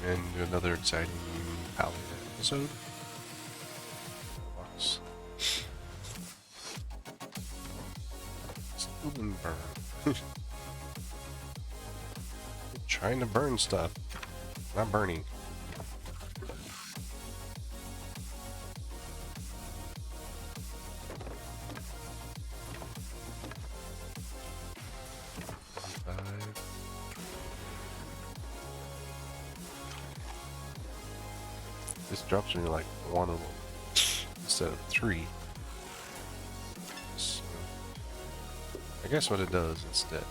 into another exciting Palia episode. Box. Still didn't burn. Trying to burn stuff, not burning. This drops me like one of them instead of 3. So I guess what it does instead.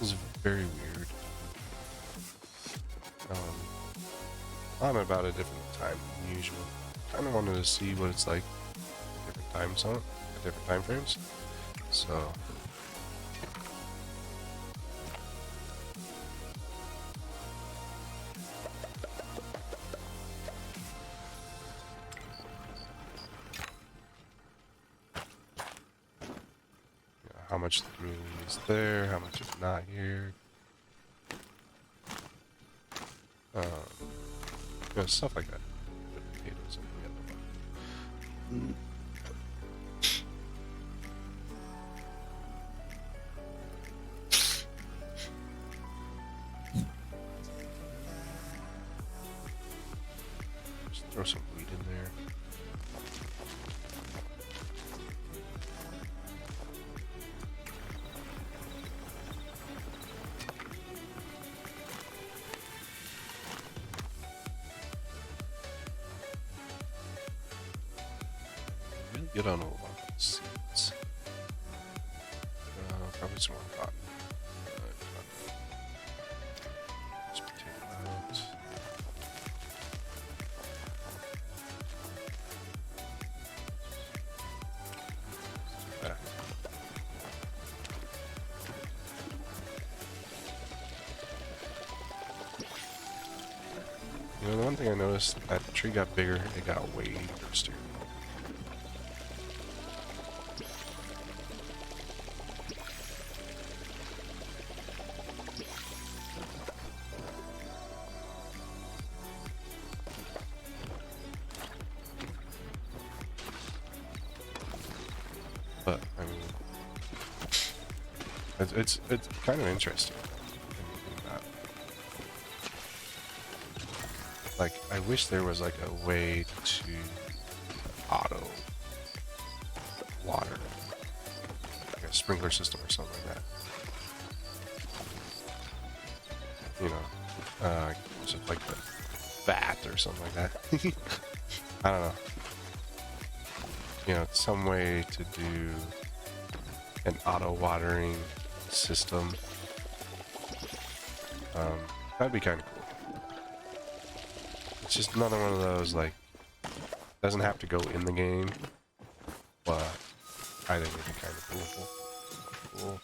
This is very weird. I'm about a different time than usual. Kind of wanted to see what it's like at different time zone, at different time frames. So how much the community is there, how much is not here. You know, stuff like that. The potatoes and the other one. Just throw some wheat in there. Get on a lot of seeds. Probably some more cotton. Just potato out. Back. You know, the one thing I noticed, that tree got bigger, it got way thirstier. But I mean, it's kind of interesting. Like, I wish there was like a way to auto water, like a sprinkler system or something like that. You know, just like the bat or something like that. I don't know. You know, some way to do an auto watering system. That'd be kind of cool. It's just another one of those, like, doesn't have to go in the game, but I think it'd be kind of cool.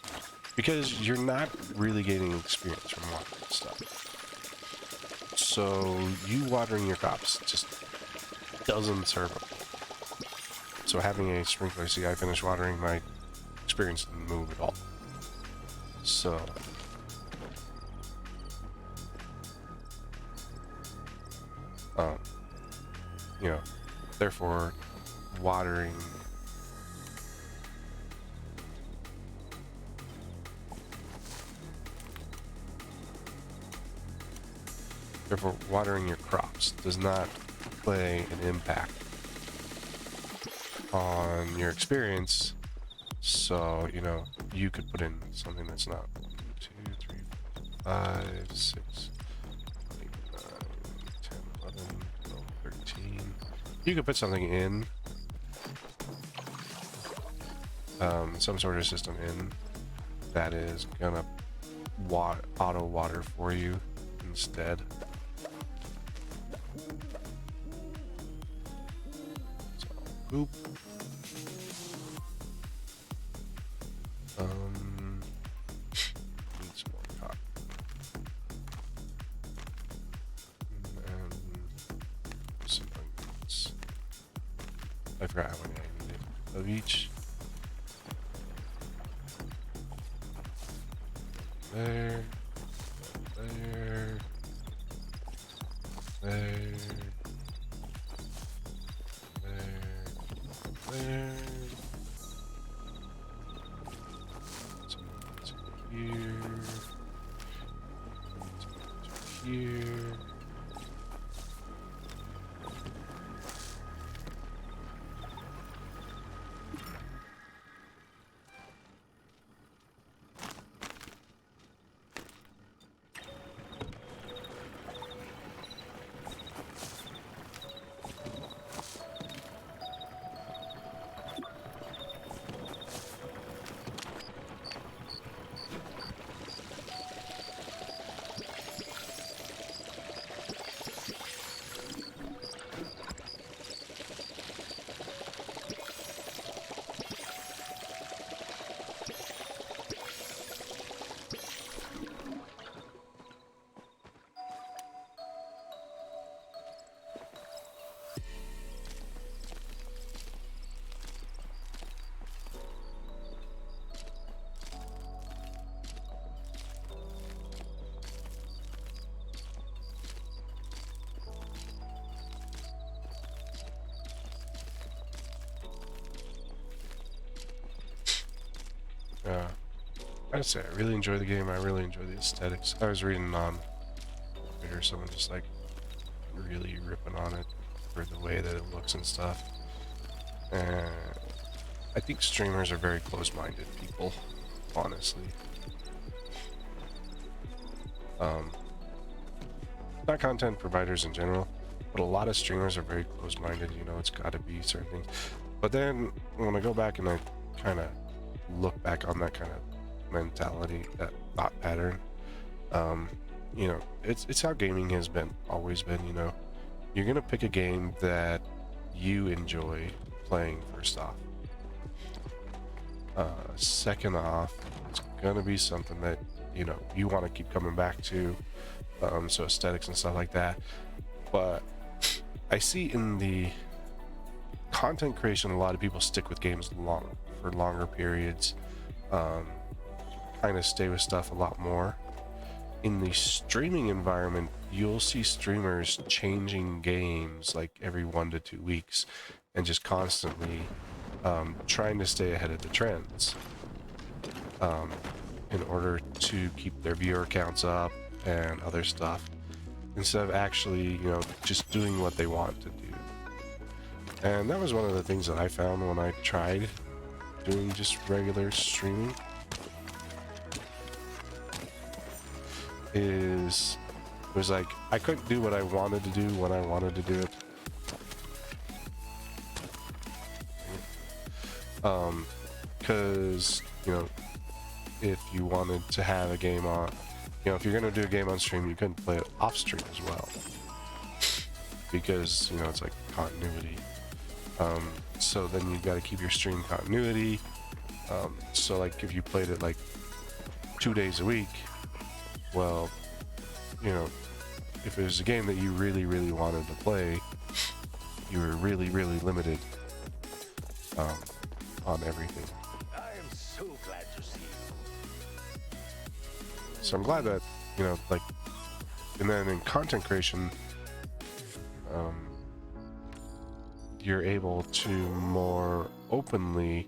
Because you're not really getting experience from watering stuff. So you watering your crops just doesn't serve a So having a sprinkler, see, I finished watering, my experience didn't move at all. So you know, therefore watering your crops does not play an impact on your experience. So, you know, you could put in something that's not 2, 3, 5, 6, 8, 9, 10, 11, 12, 13. You could put something in some sort of system in that is gonna auto water for you instead. So poop. Need some more cotton. And some onions. I forgot how many I needed of each. There. There. There. There. Some here. Some here. I'd say I really enjoy the game. I really enjoy the aesthetics. I was reading on Twitter, someone just like really ripping on it for the way that it looks and stuff. And I think streamers are very close-minded people, honestly. Not content providers in general, but a lot of streamers are very close-minded. You know, it's got to be certain things. But then when I go back and I kind of look back on that kind of mentality, that thought pattern, you know, it's how gaming has always been. You know, you're gonna pick a game that you enjoy playing first off. Second off, it's gonna be something that, you know, you want to keep coming back to, so aesthetics and stuff like that. But I see in the content creation, a lot of people stick with games for longer periods, kind of stay with stuff a lot more. In the streaming environment, you'll see streamers changing games like every 1 to 2 weeks and just constantly trying to stay ahead of the trends, in order to keep their viewer counts up and other stuff, instead of actually, you know, just doing what they want to do. And that was one of the things that I found when I tried doing just regular streaming, is it was like I couldn't do what I wanted to do when I wanted to do it. Because, you know, if you wanted to have a game on, you know, if you're gonna do a game on stream, you couldn't play it off stream as well, because, you know, it's like continuity. So then you've got to keep your stream continuity. So like if you played it like 2 days a week, well, you know, if it was a game that you really, really wanted to play, you were really, really limited on everything. I am so glad to see you. So I'm glad that, you know, like, and then in content creation, you're able to more openly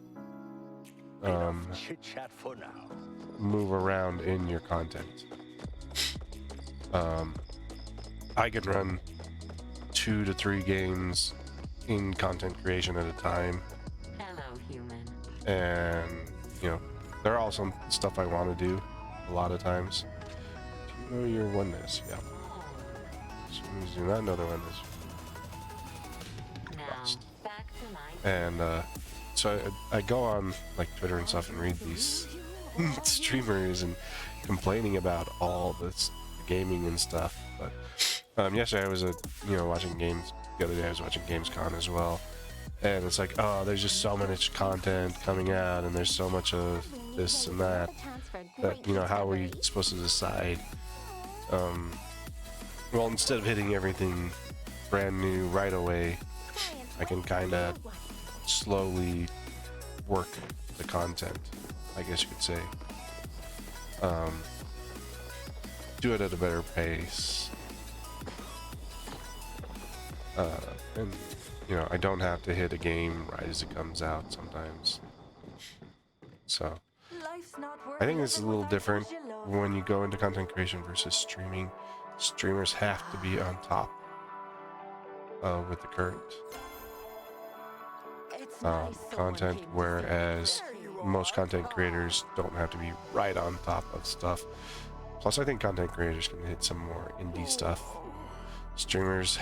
Chit chat for now. move around in your content. I can run 2 to 3 games in content creation at a time. Hello, human. And, you know, they're all some stuff I want to do a lot of times. Do you know your oneness? Yeah. As do not know their oneness. Now, back to my... And so I go on like Twitter and stuff and read these streamers and complaining about all this gaming and stuff. But yesterday I was watching games. The other day I was watching Gamescom as well, and it's like, oh, there's just so much content coming out, and there's so much of this and that. That how are we supposed to decide? Well, instead of hitting everything brand new right away, I can kind of slowly work the content, I guess you could say. Do it at a better pace. And I don't have to hit a game right as it comes out sometimes. So I think this is a little different when you go into content creation versus streaming. Streamers have to be on top with the current content, whereas most content creators don't have to be right on top of stuff. Plus, I think content creators can hit some more indie stuff. Streamers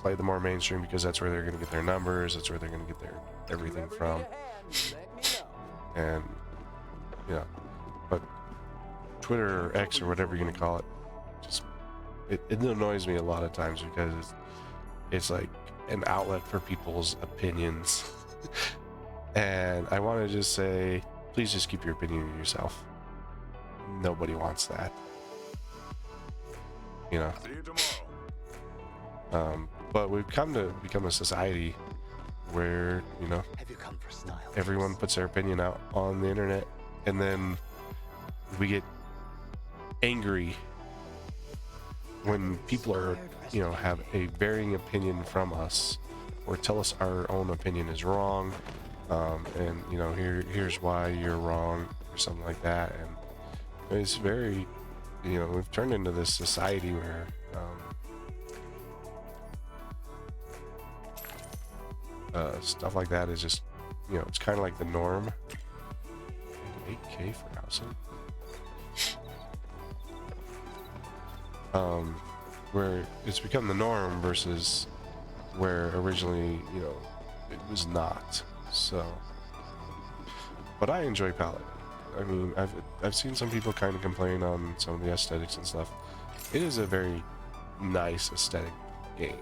play the more mainstream because that's where they're going to get their numbers, that's where they're going to get their everything from. And but Twitter or X or whatever you're going to call it, just it annoys me a lot of times because it's like an outlet for people's opinions. And I want to just say, please just keep your opinion to yourself. Nobody wants that. See you tomorrow. But we've come to become a society where, Have you come for style? everyone puts their opinion out on the internet, and then we get angry when people are, have a varying opinion from us, or tell us our own opinion is wrong, and here's why you're wrong, or something like that. And it's very, we've turned into this society where stuff like that is just, it's kind of like the norm. 8K for housing. Where it's become the norm versus where originally, it was not. So, but I enjoy Palia. I mean, I've seen some people kind of complain on some of the aesthetics and stuff. It is a very nice aesthetic game.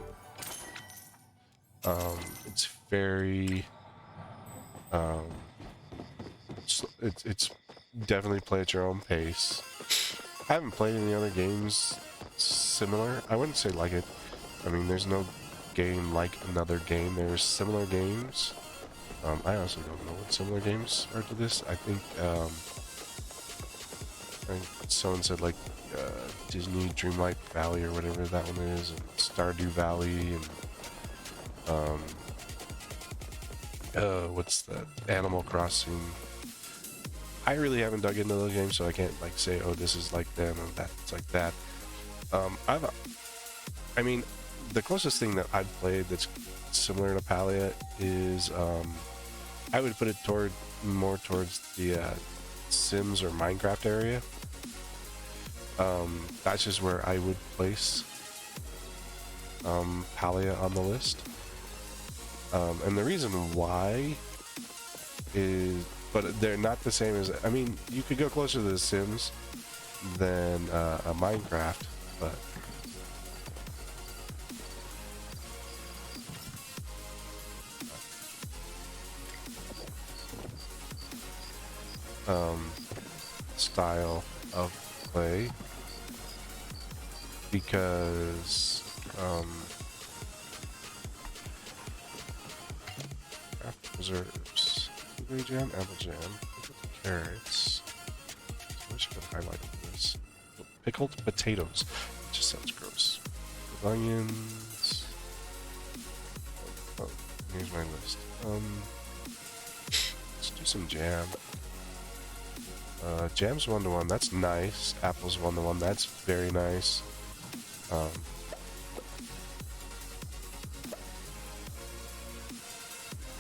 It's very it's definitely play at your own pace. I haven't played any other games similar. I wouldn't say like it. I mean, there's no game like another game. There's similar games. I honestly don't know what similar games are to this. I think someone said like Disney Dreamlight Valley or whatever that one is, and Stardew Valley, and what's that? Animal Crossing. I really haven't dug into those games, so I can't like say, oh, this is like them and that's like that. I mean, the closest thing that I've played that's similar to Palia is, I would put it more towards the Sims or Minecraft area. That's just where I would place Palia on the list. And the reason why is, but they're not the same as, I mean, you could go closer to the Sims than a Minecraft, but style of play, because craft preserves, blueberry jam, apple jam, pickled carrots. I wish I could highlight this. Pickled potatoes. It just sounds gross. With onions. Oh, here's my list. Let's do some jam. Jam's 1-to-1, that's nice. Apple's 1-to-1, that's very nice.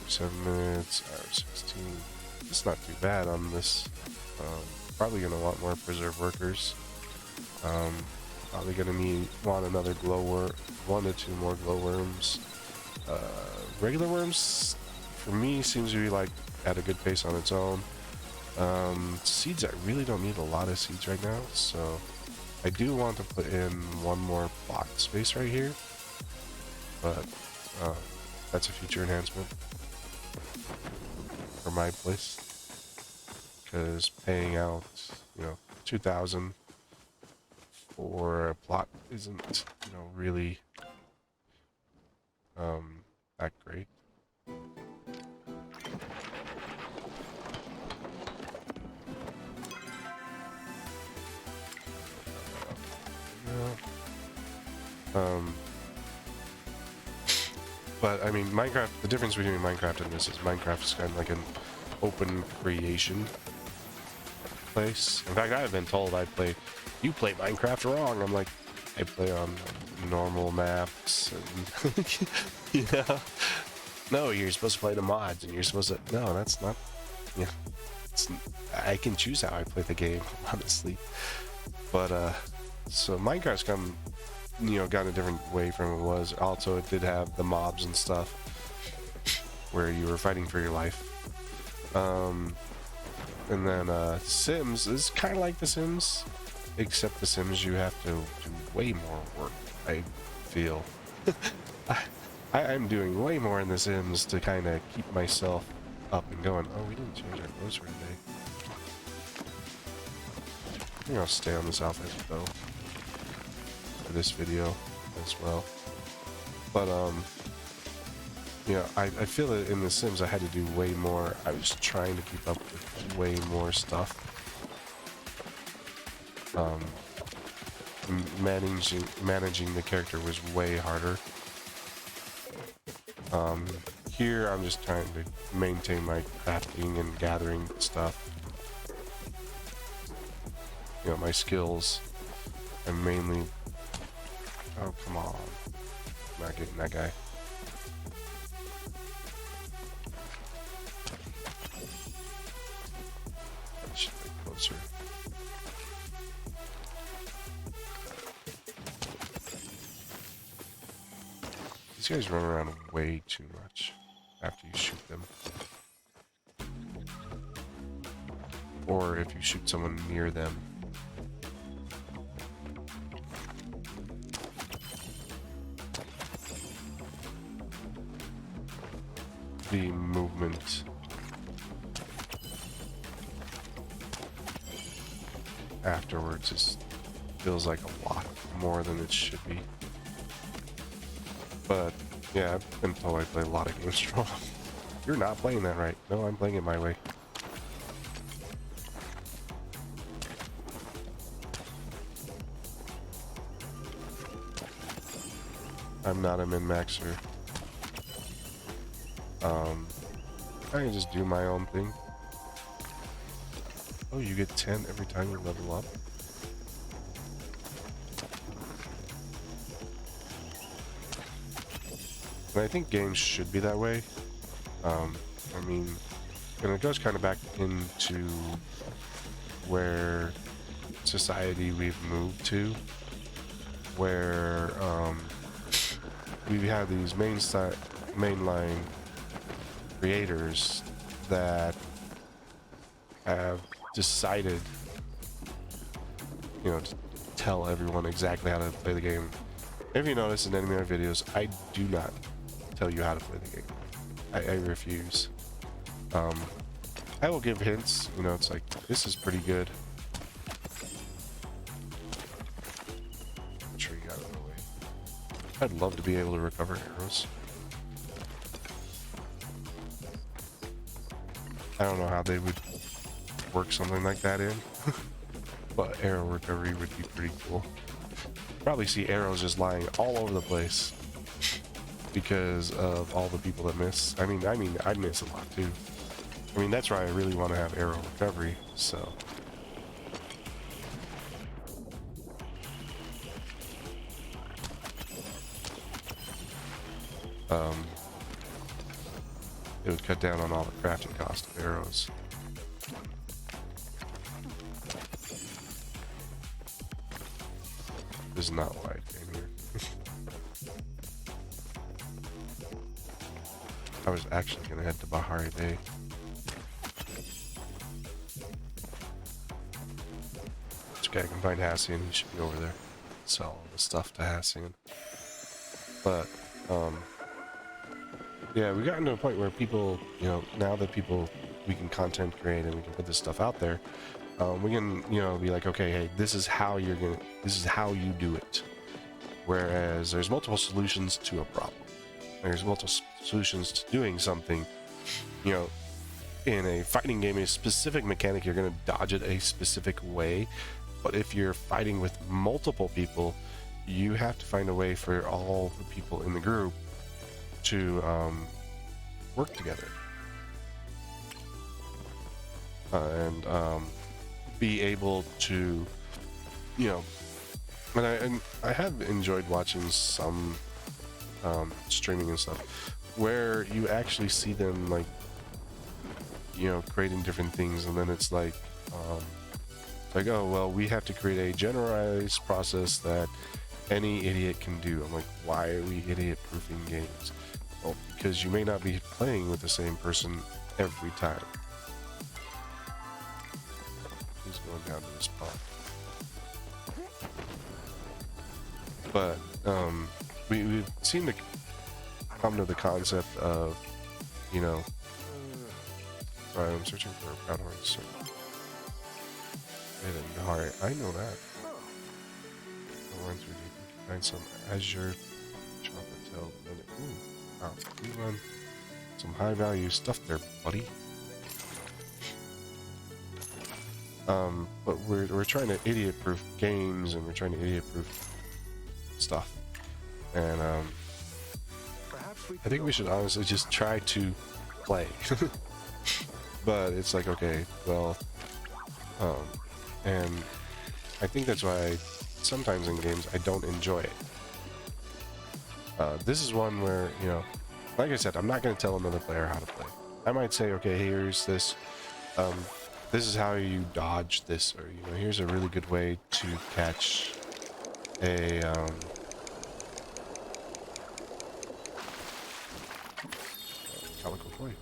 7 minutes, hour 16. It's not too bad on this. Probably gonna want more preserve workers. Probably gonna want another glowworm, 1 to 2 more glowworms. Regular worms for me, seems to be like at a good pace on its own. Seeds, I really don't need a lot of seeds right now, so I do want to put in one more block space right here, but that's a future enhancement for my place, because paying out, you know, 2,000 for a plot isn't, you know, really that great. But I mean, Minecraft, the difference between Minecraft and this is Minecraft is kind of like an open creation place. In fact, I've been told you play Minecraft wrong. I'm like, I play on normal maps and, you know, no, you're supposed to play the mods and you're supposed to, no, that's not, yeah, I can choose how I play the game, honestly. But, so Minecraft's come, you know, gotten a different way from it was. Also, it did have the mobs and stuff where you were fighting for your life. And then Sims is kind of like The Sims, except The Sims you have to do way more work, I feel. I'm doing way more in The Sims to kind of keep myself up and going. Oh, we didn't change our clothes for today. I think I'll stay on this outfit though for this video as well. But yeah, I feel that in The Sims I had to do way more. I was trying to keep up with way more stuff. Managing the character was way harder. Here I'm just trying to maintain my crafting and gathering stuff. You know, my skills. I'm mainly... Oh, come on. I'm not getting that guy. I should be closer. These guys run around way too much after you shoot them. Or if you shoot someone near them. The movement afterwards feels like a lot more than it should be. But yeah, I've been told I play a lot of games wrong. You're not playing that right. No, I'm playing it my way. I'm not a min-maxer. I can just do my own thing. Oh, you get 10 every time you level up? And I think games should be that way. I mean, and it goes kind of back into where society we've moved to, where we have these mainline creators that have decided, you know, to tell everyone exactly how to play the game. If you notice in any of my videos, I do not tell you how to play the game. I refuse. I will give hints, you know, it's like, this is pretty good. Tree out of the way. I'd love to be able to recover arrows. I don't know how they would work something like that in, but arrow recovery would be pretty cool. Probably see arrows just lying all over the place because of all the people that miss. I mean, I miss a lot too. I mean, that's why I really want to have arrow recovery, so. It would cut down on all the crafting cost of arrows. This is not why I came here. I was actually gonna head to Bahari Bay. It's okay, I can find Hassian. He should be over there. Sell all the stuff to Hassian. But, yeah, we gotten to a point where people, you know, now that we can content create and we can put this stuff out there, we can, you know, be like, okay, hey, this is how you do it. Whereas there's multiple solutions to a problem. There's multiple solutions to doing something. You know, in a fighting game, a specific mechanic, you're going to dodge it a specific way. But if you're fighting with multiple people, you have to find a way for all the people in the group to work together. And be able to, you know, and I have enjoyed watching some streaming and stuff where you actually see them, like, you know, creating different things, and then it's like oh well, we have to create a generalized process that any idiot can do. I'm like, why are we idiot proofing games? Well, because you may not be playing with the same person every time. He's going down to this pond. But we seem to come to the concept of, you know, sorry, I'm searching for a brown horse. I know that. I'll run through deep. Find some azure chocolate tail. Ooh, wow, we run some high value stuff there, buddy. But we're trying to idiot proof games, and we're trying to idiot proof stuff, and I think we should honestly just try to play. But it's like, okay, well, and I think that's why sometimes in games I don't enjoy it. This is one where, you know, like I said, I'm not going to tell another player how to play. I might say, okay, here's this, this is how you dodge this, or, you know, here's a really good way to catch a, calico koi.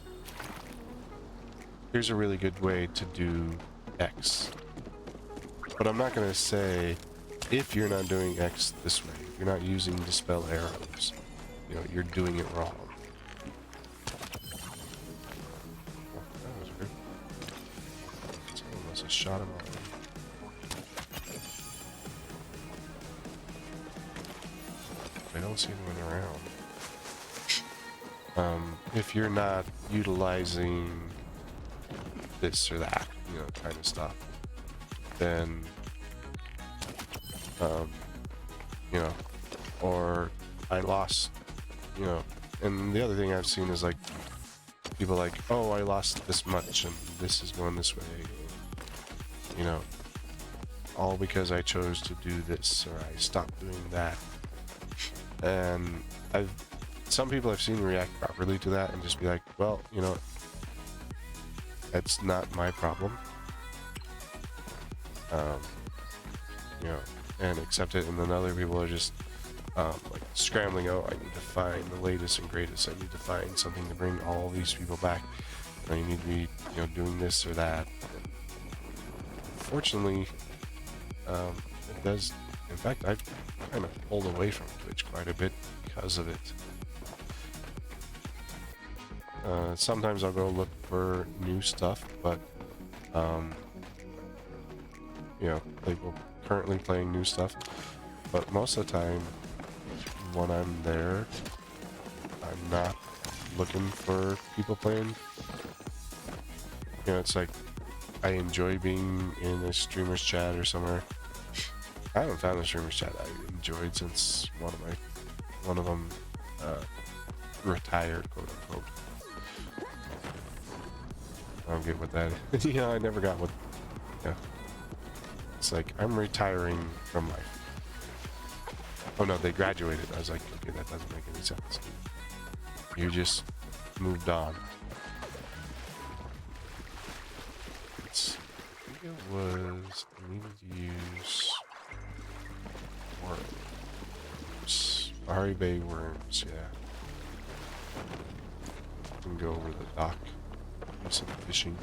Here's a really good way to do X. But I'm not going to say, if you're not doing X this way, if you're not using dispel arrows, you know, you're doing it wrong. Oh, that was good. Someone must have shot him already. I don't see anyone around. If you're not utilizing this or that, you know, kind of stuff, then, you know, or I lost, you know, and the other thing I've seen is, like, people like, oh, I lost this much and this is going this way, you know, all because I chose to do this or I stopped doing that. And some people I've seen react properly to that and just be like, well, you know, that's not my problem. You know, and accept it. And then other people are just like scrambling. Oh, I need to find the latest and greatest. I need to find something to bring all these people back. I need to be, you know, doing this or that. Fortunately, it does. In fact, I've kind of pulled away from Twitch quite a bit because of it. Sometimes I'll go look for new stuff, but you know, people currently playing new stuff. But most of the time, when I'm there, I'm not looking for people playing. You know, it's like I enjoy being in a streamer's chat or somewhere. I haven't found a streamer's chat I enjoyed since one of them retired, quote unquote. I don't get what that is. Yeah, I never got what. Yeah. It's like, I'm retiring from life. Oh no, they graduated. I was like, okay, that doesn't make any sense. You just moved on. I think it was, I needed to use worms. Bahari Bay worms, yeah. can go over the dock, do some fishing.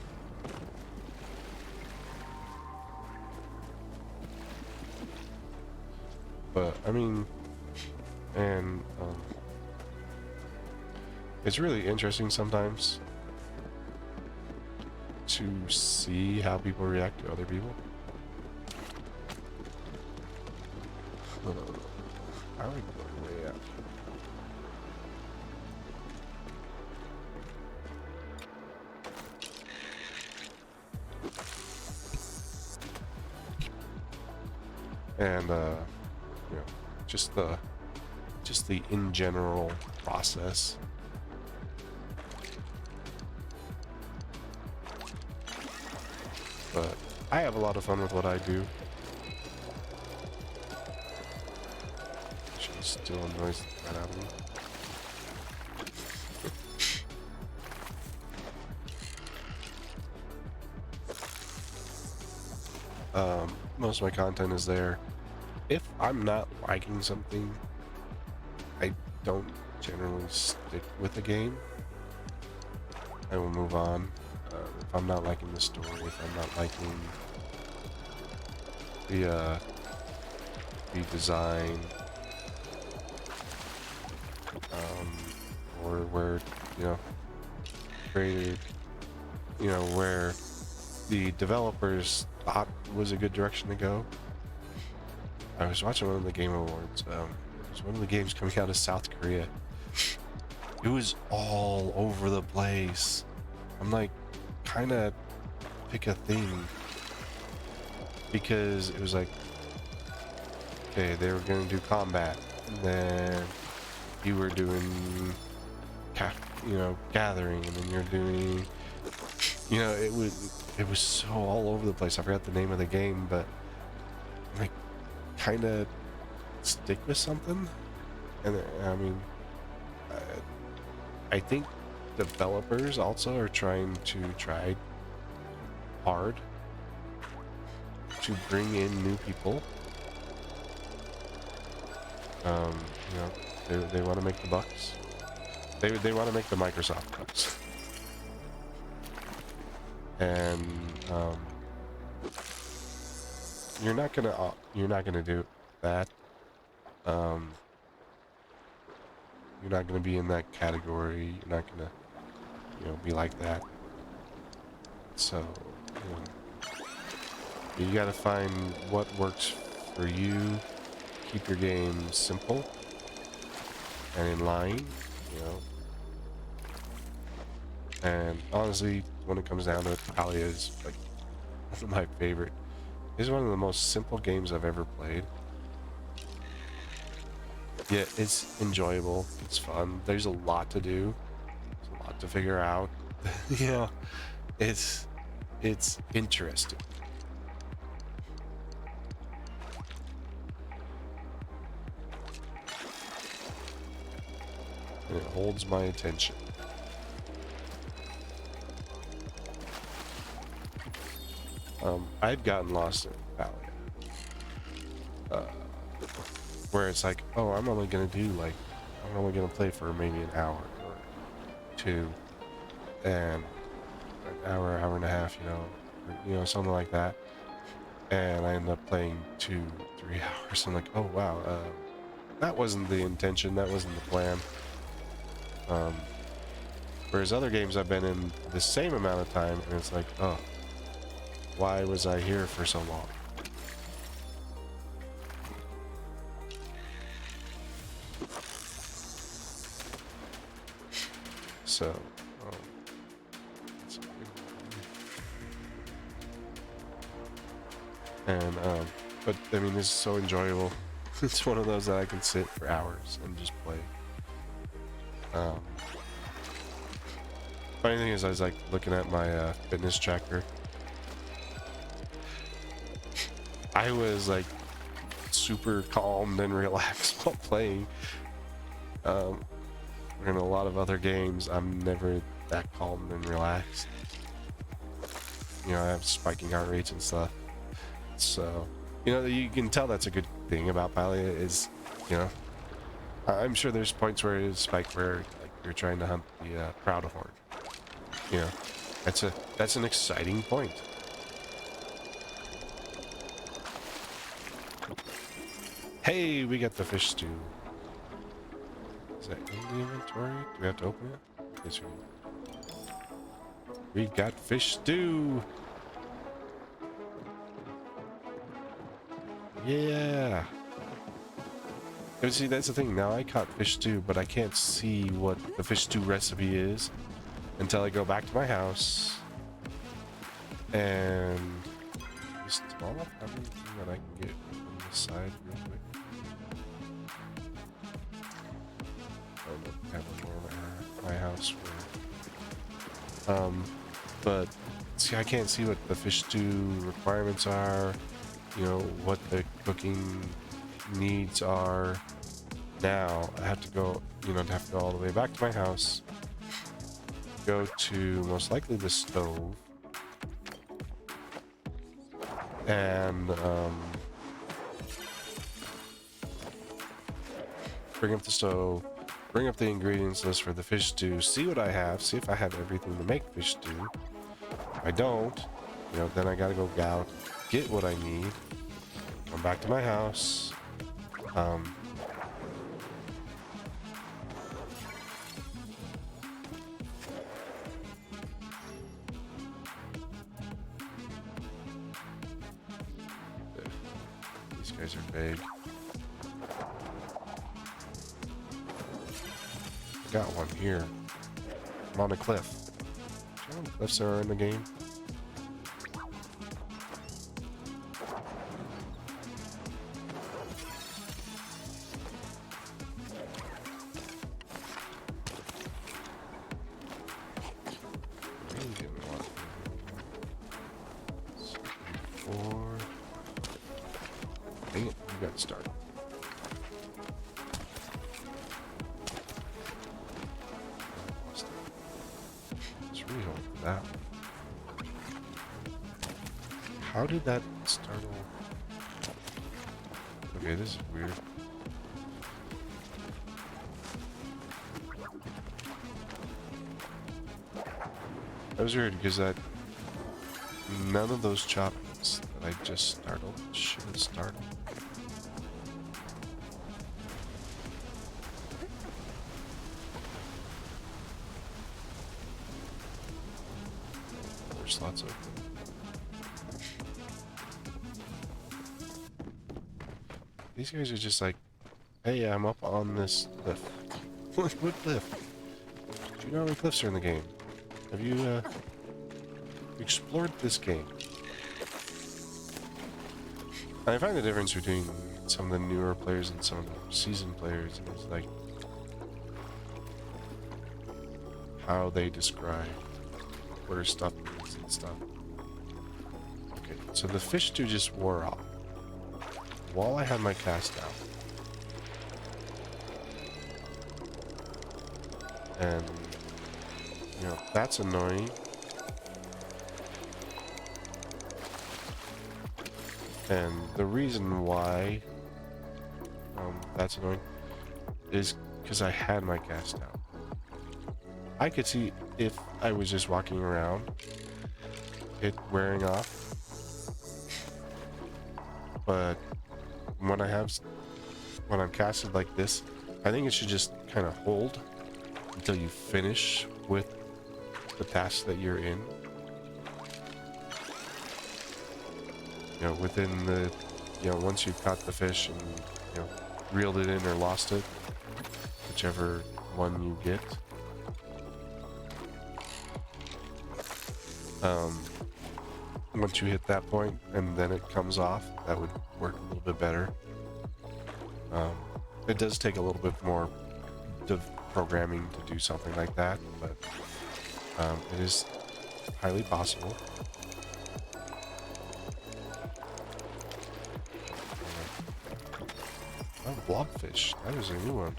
But I mean, and it's really interesting sometimes to see how people react to other people. I like the way out. And you know, just the in general process. But I have a lot of fun with what I do. She's still annoys that out of me. Most of my content is there. If I'm not liking something, I don't generally stick with a game. I will move on. If I'm not liking the story, if I'm not liking the design, or where, you know, created, you know, where the developers thought was a good direction to go. I was watching one of the Game Awards. It was one of the games coming out of South Korea. It was all over the place. I'm like, kind of pick a thing, because it was like, okay, they were gonna do combat, and then you were doing, you know, gathering, and then you're doing, you know, it was so all over the place. I forgot the name of the game, but like, kind of stick with something. And I mean, I think developers also are trying hard to bring in new people. You know, they want to make the bucks. They want to make the Microsoft bucks. And you're not gonna do that. You're not gonna be in that category. You're not gonna, you know, be like that. So, you know, you gotta find what works for you. Keep your game simple and in line, you know. And honestly, when it comes down to it, Palia is like one of my favorite. It's one of the most simple games I've ever played. Yeah, it's enjoyable. It's fun. There's a lot to do. There's a lot to figure out. You know, it's interesting. And it holds my attention. I'd gotten lost in Palia, where it's like, oh, I'm only gonna play for maybe an hour or two, and an hour and a half, you know, something like that. And I end up playing 2-3 hours. I'm like, oh wow, that wasn't the intention, that wasn't the plan. Whereas other games I've been in the same amount of time, and it's like, oh, why was I here for so long? So, and but I mean, this is so enjoyable. It's one of those that I can sit for hours and just play. Funny thing is, I was like looking at my fitness tracker. I was like super calm and relaxed while playing. In a lot of other games, I'm never that calm and relaxed. You know, I have spiking heart rates and stuff. So, you know, you can tell that's a good thing about Palia is, you know, I'm sure there's points where it's spiked where like you're trying to hunt the Proud Horn. You know, that's an exciting point. Hey, we got the fish stew. Is that in the inventory? Do we have to open it? Yes, we do. We got fish stew. Yeah. But see, that's the thing. Now I caught fish stew, but I can't see what the fish stew recipe is until I go back to my house and just all up everything that I can get on this side real quick. I don't have more at my house for, but see, I can't see what the fish stew requirements are, you know, what the cooking needs are. Now I have to go, you know, have to go all the way back to my house, go to most likely the stove, and bring up the stove, bring up the ingredients list for the fish stew, see what I have, see if I have everything to make fish stew. If I don't, you know, then I gotta go out, get what I need, come back to my house, these guys are big. I got one here. I'm on a cliff. Do you know how many cliffs there are in the game? Really getting a lot. 4. Dang it, you got started. Let's rehold that one. How did that startle? Okay, this is weird. That was weird because none of those choppings that I just startled should have startled. More slots open. These guys are just like, hey, I'm up on this cliff. What cliff? Do you know how many cliffs are in the game? Have you explored this game? I find the difference between some of the newer players and some of the seasoned players is like how they describe where stuff is and stuff. Okay, so the fish stew just wore off while I had my cast out. And you know, that's annoying. And the reason why that's annoying is because I had my cast out. I could see if I was just walking around, it wearing off. But when I'm casted like this, I think it should just kind of hold until you finish with the task that you're in. You know, within the, you know, once you've caught the fish and, you know, reeled it in or lost it, whichever one you get. Once you hit that point and then it comes off, that would work a little bit better. It does take a little bit more programming to do something like that, but it is highly possible. Oh, blobfish. That is a new one.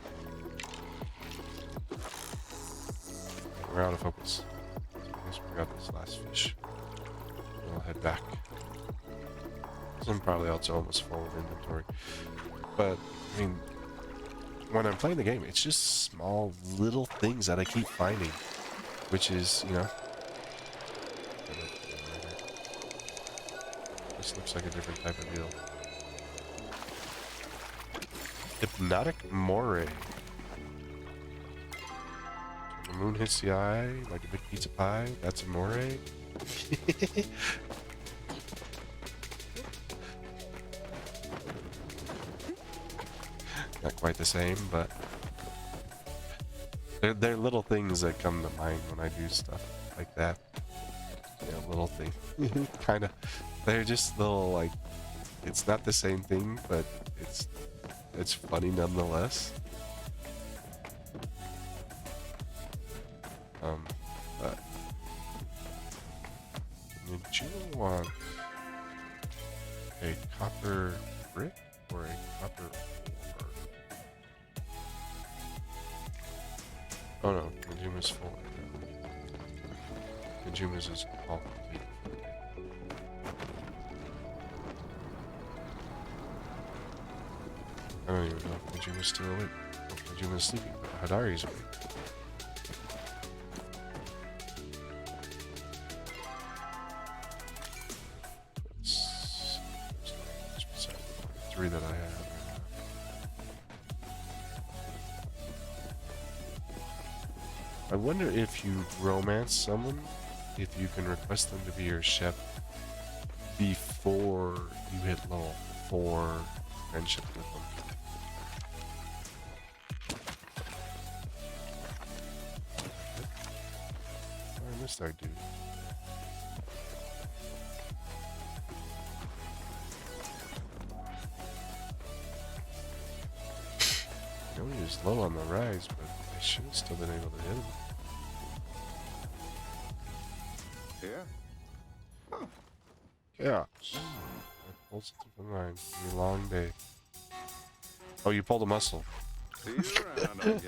We're out of focus. I guess we got this last fish. We'll head back. I'm probably also almost full of inventory. But, I mean, when I'm playing the game, it's just small little things that I keep finding, which is, you know, this looks like a different type of deal. Hypnotic moray. So the moon hits the eye like a big pizza pie. That's a moray. Not quite the same, but they're little things that come to mind when I do stuff like that. You know, little things. Kind of. They're just little, like, it's not the same thing, but it's funny nonetheless. But did you want a copper brick or a copper ore? Oh no, Kajuma's full. Kajuma's is all complete. I don't even know if Kajuma's still awake. Oh, Kajuma's sleeping, but Hadari's awake. Three that I have. I wonder if you romance someone, if you can request them to be your chef before you hit level 4 friendship with them. I missed our dude. I know he was low on the rise, but I should have still been able to hit him. Yeah. I pulled something from mine. It's a long day. Oh, you pulled a muscle.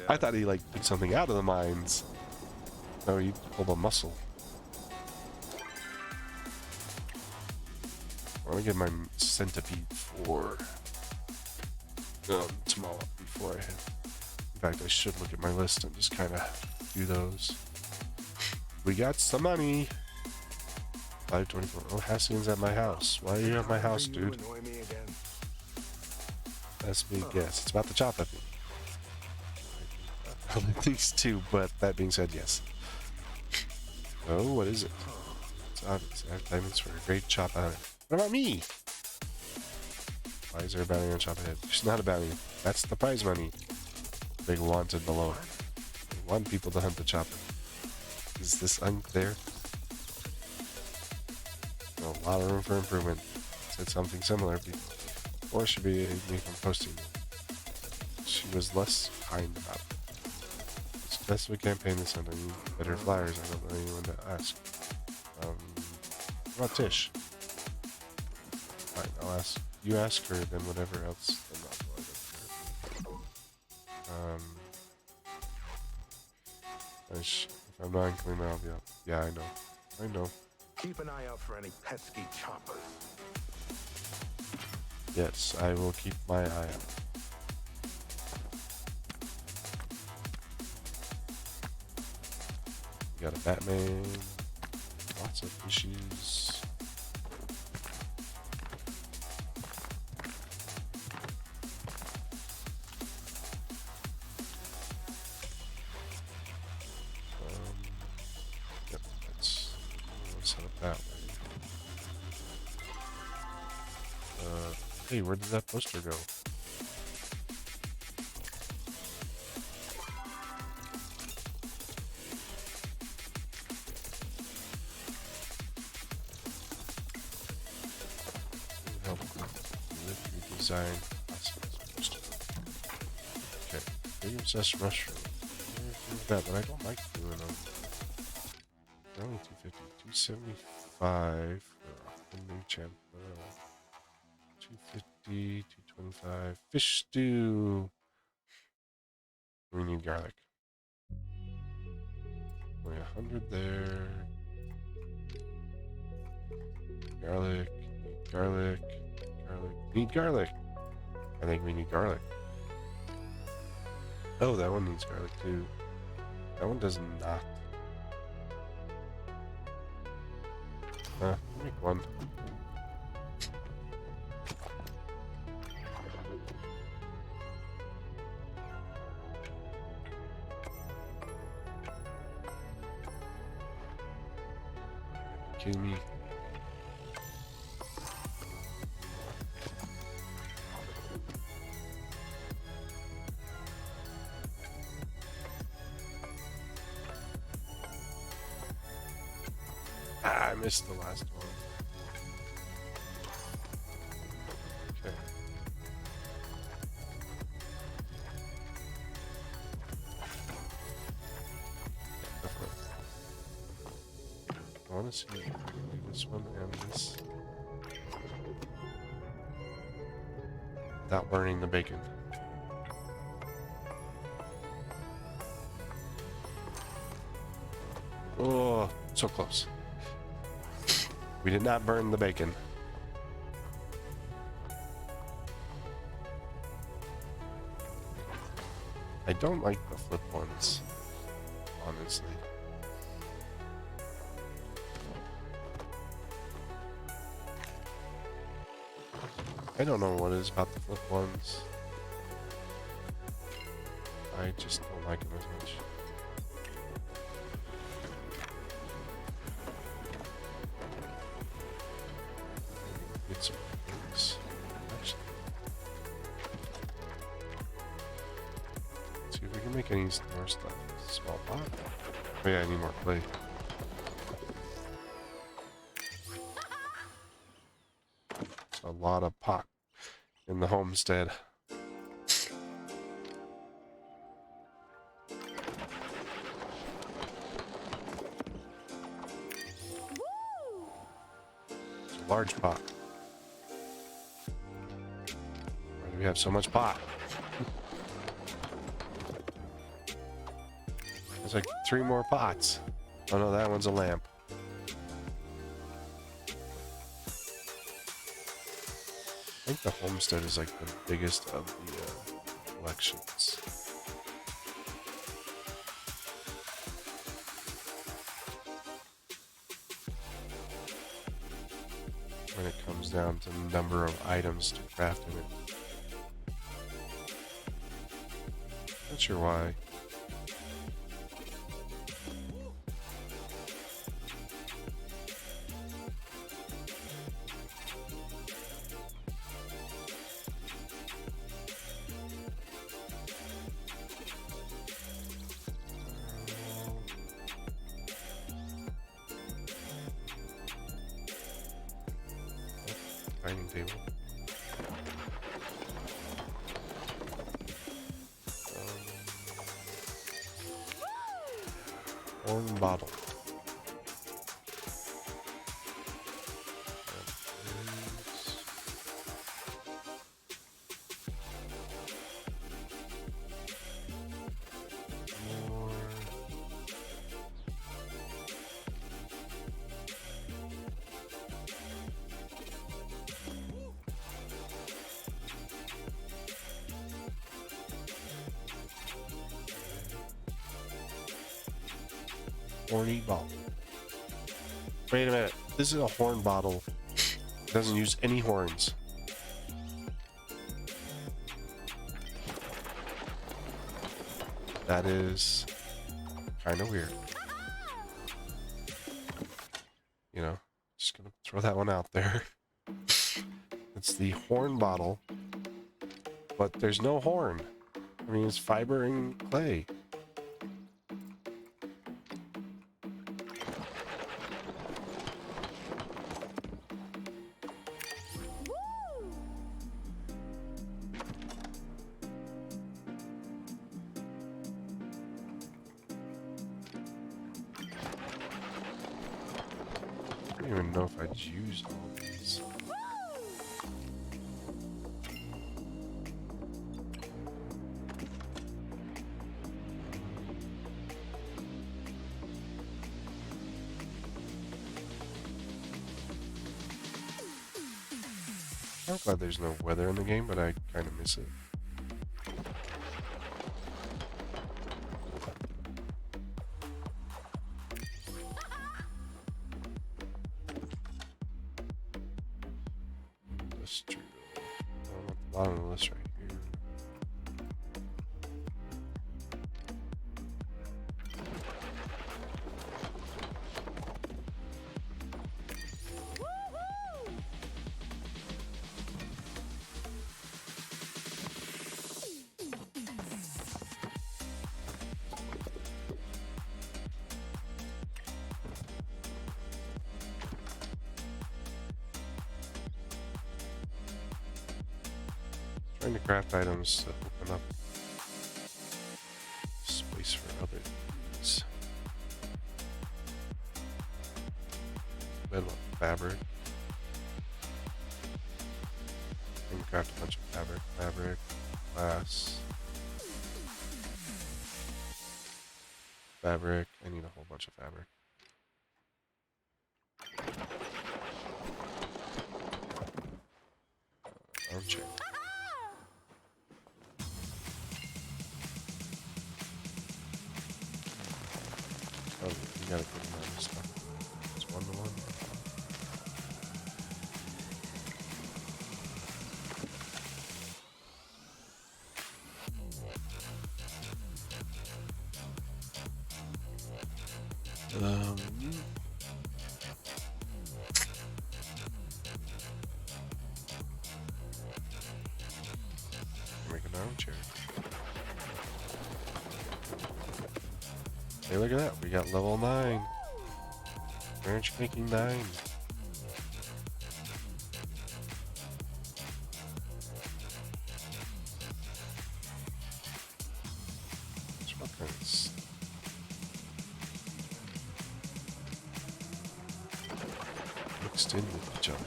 I thought he like took something out of the mines. No, you pulled a muscle. I want to get my centipede for tomorrow before I hit. In fact, I should look at my list and just kind of do those. We got some money. 524. Oh, Hassian's at my house. Why are you at my house, dude? That's me guess. It's about the chop, I think. Other things too, but that being said, yes. Oh, what is it? It's obvious. I have diamonds for a great chop out. What about me? Why is there a bounty on chop ahead? There's not a bounty. That's the prize money. Big wanted below. We want people to hunt the chopper. Is this unclear? A lot of room for improvement. Said something similar before she banned me from posting. She was less kind about it. Successful campaign this Sunday. Better flyers. I don't know anyone to ask. What about Tish? Fine, I'll ask. You ask her, then whatever else. Then if I'm not including that, I'll be up. Yeah, I know. I know. Keep an eye out for any pesky choppers. Yes, I will keep my eye out. We got a Batman. Lots of issues. Yep, let's set up that way. Hey, where did that poster go? Help with design. Okay, big obsessed mushroom. That, but I don't like doing them. They're only 250, 275 for a new champ. 250, 225. Fish stew. We need garlic. Only 100 there. Garlic. Need garlic. Garlic. Need garlic. I think we need garlic. Oh, that one needs garlic too. That one does not. I'll make one. Kidding me? Ah, I missed the last one. Okay. I want to see if I can do this one and this without burning the bacon. Oh, so close. We did not burn the bacon. I don't like the flip ones, honestly. I don't know what it is about the flip ones. I just don't like them as much. Get some things. Actually, let's see if we can make any more stuff. Small pot. Oh yeah, I need more clay. It's a lot of pot in the homestead. It's a large pot. Why do we have so much pot? There's like 3 more pots. Oh no, that one's a lamp. I think the homestead is like the biggest of the collections. When it comes down to the number of items to craft in it. Not sure why. Dining table. Horn bottle. More. Horny bottle. Wait a minute. This is a horn bottle. It doesn't use any horns. That is kind of weird. You know, just gonna throw that one out there. It's the horn bottle, but there's no horn. I mean, it's fiber and clay. I don't even know if I'd used all these. I'm glad there's no weather in the game, but I kind of miss it. industrial. At the bottom of the list right here. Trying to craft items to open up space for other things. Fabric. I can craft a bunch of fabric, glass, fabric. I need a whole bunch of fabric. Arm chair. Oh, you gotta put them on this stuff. It's 1-to-1. Make an armchair. Hey, look at that. We got level 9. Branch making 9. Weapons. Mixed in with each other.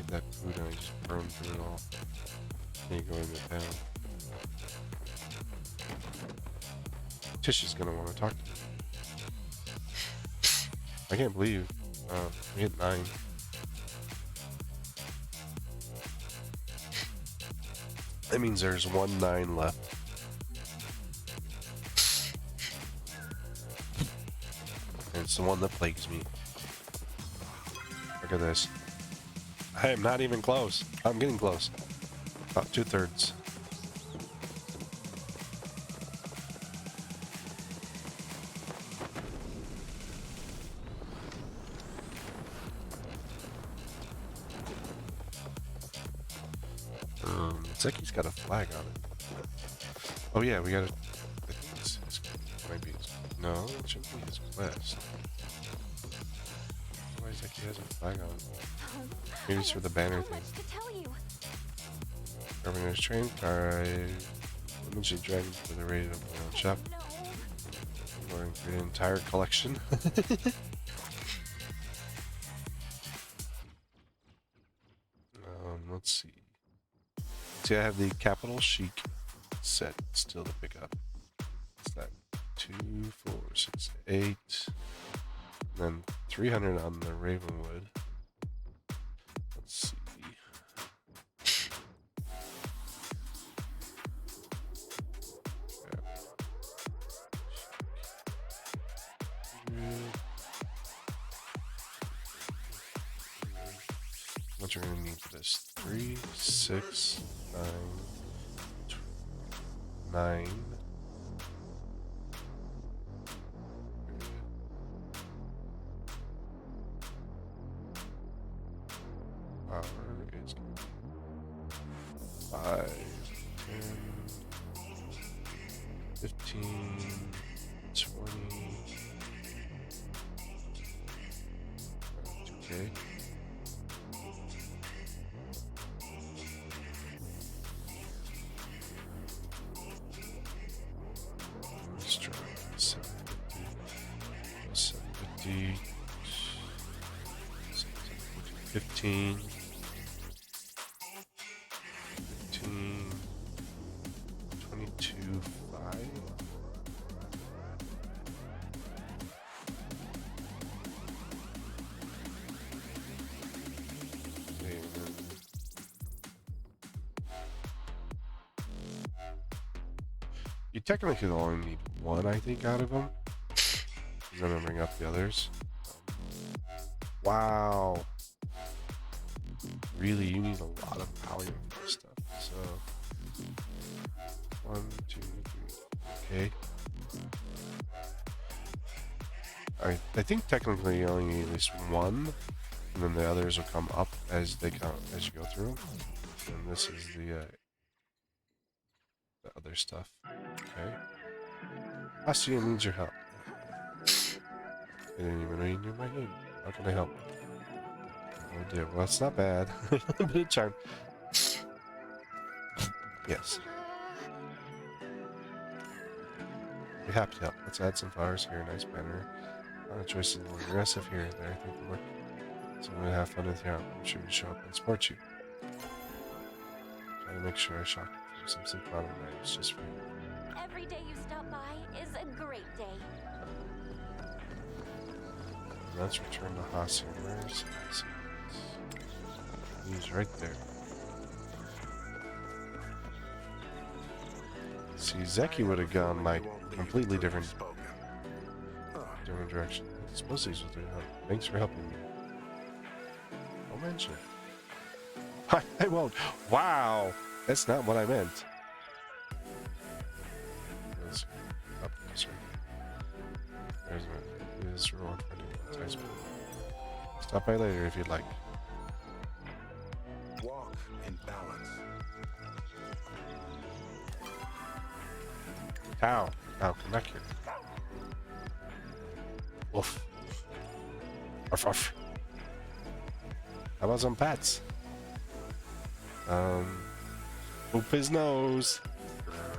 That food and I just burned through it all. Then you go into town. Tish is gonna want to talk to me. I can't believe we hit 9. That means there's 1 9 left. And it's the one that plagues me. Look at this. I am not even close. I'm getting close. About 2/3. It's like he's got a flag on it. Oh yeah, we gotta. I think it's maybe it's, no, it shouldn't be his quest. Why is like he has a flag on it? Maybe it's for the banner thing. Governor's train car. I mentioned dragon for the raid of the world shop. We're going to create an entire collection. Let's see. See, I have the Capital Chic set still to pick up. What's that? 2, 4, 6, 8. And then 300 on the Ravenwood. Let's see. What you're gonna need for this? 3, 6, 9, 9. Power is 5, 10, 15, 20. Okay. Let's try 750, 15, 22, 5. You technically only need one, I think, out of them. Because then I'll bring up the others. Wow. Really, you need a lot of Palia for this stuff. So, 1, 2, 3. Okay. I think technically you only need at least one, and then the others will come up as they count as you go through them. And this is the other stuff. Okay. Asya needs your help. I didn't even know you knew my name. How can I help? Oh dear. Well, it's not bad. A little bit of charm. Yes. Be happy to help. Let's add some flowers here. Nice banner. Not a choice in the more aggressive here and there. I think it'll work. So I'm gonna have fun with you. I'm sure to show up and support you. Try to make sure I shock you for some sick bottom knives just for you. Every day you stop by is a great day. Let's return to Hasu. Where's Hasu? He's right there. See, Zeki would have gone like completely different direction. I suppose these will do. Thanks for helping me. I'll mention. I won't. Wow, that's not what I meant. Let's up this way. There's my this reward for the advertisement. Stop by later if you'd like. Walk in balance. Cow. Cow, come back here. Woof. Ruff, ruff. How about some pats? Whoop his nose.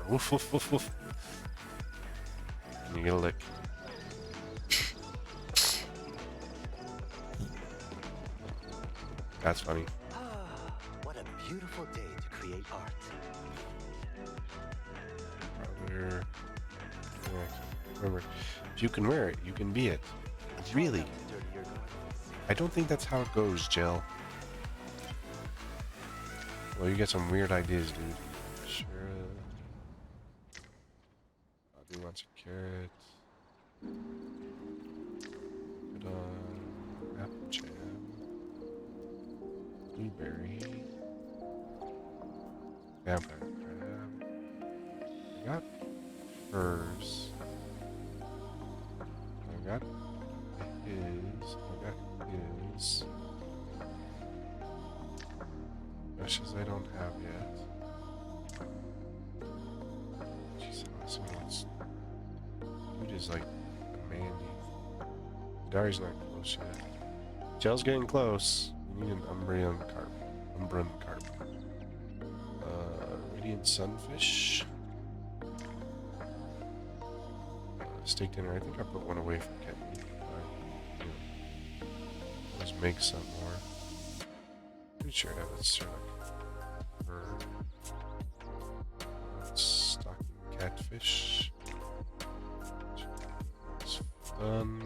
Woof, woof, woof, woof. And you get a lick. That's funny. What a beautiful day to create art. Powder. Yeah, remember, if you can wear it, you can be it. Really? I don't think that's how it goes, Jill. Well, you get some weird ideas, dude. Sure. Bobby wants a carrot. Put on apple jam. Blueberry. Vampire crab. I got furs. I got his. Brushes I don't have yet. Jeez, also wants. Dude is like a Mandy. Dari's not close yet. Jell's getting close. We need an Umbreon carp. Umbran carp. Radiant sunfish. Steak dinner. I think I put one away from Kenny. Let's make some more. Pretty sure I have a Cernic. Stocking catfish. It's fun.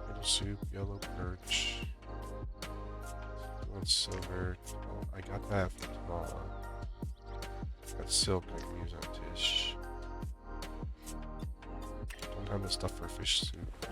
Little soup, yellow perch. One silver. Oh, I got that from Kamala. Got silk I can use on Tish. Don't have the stuff for fish soup.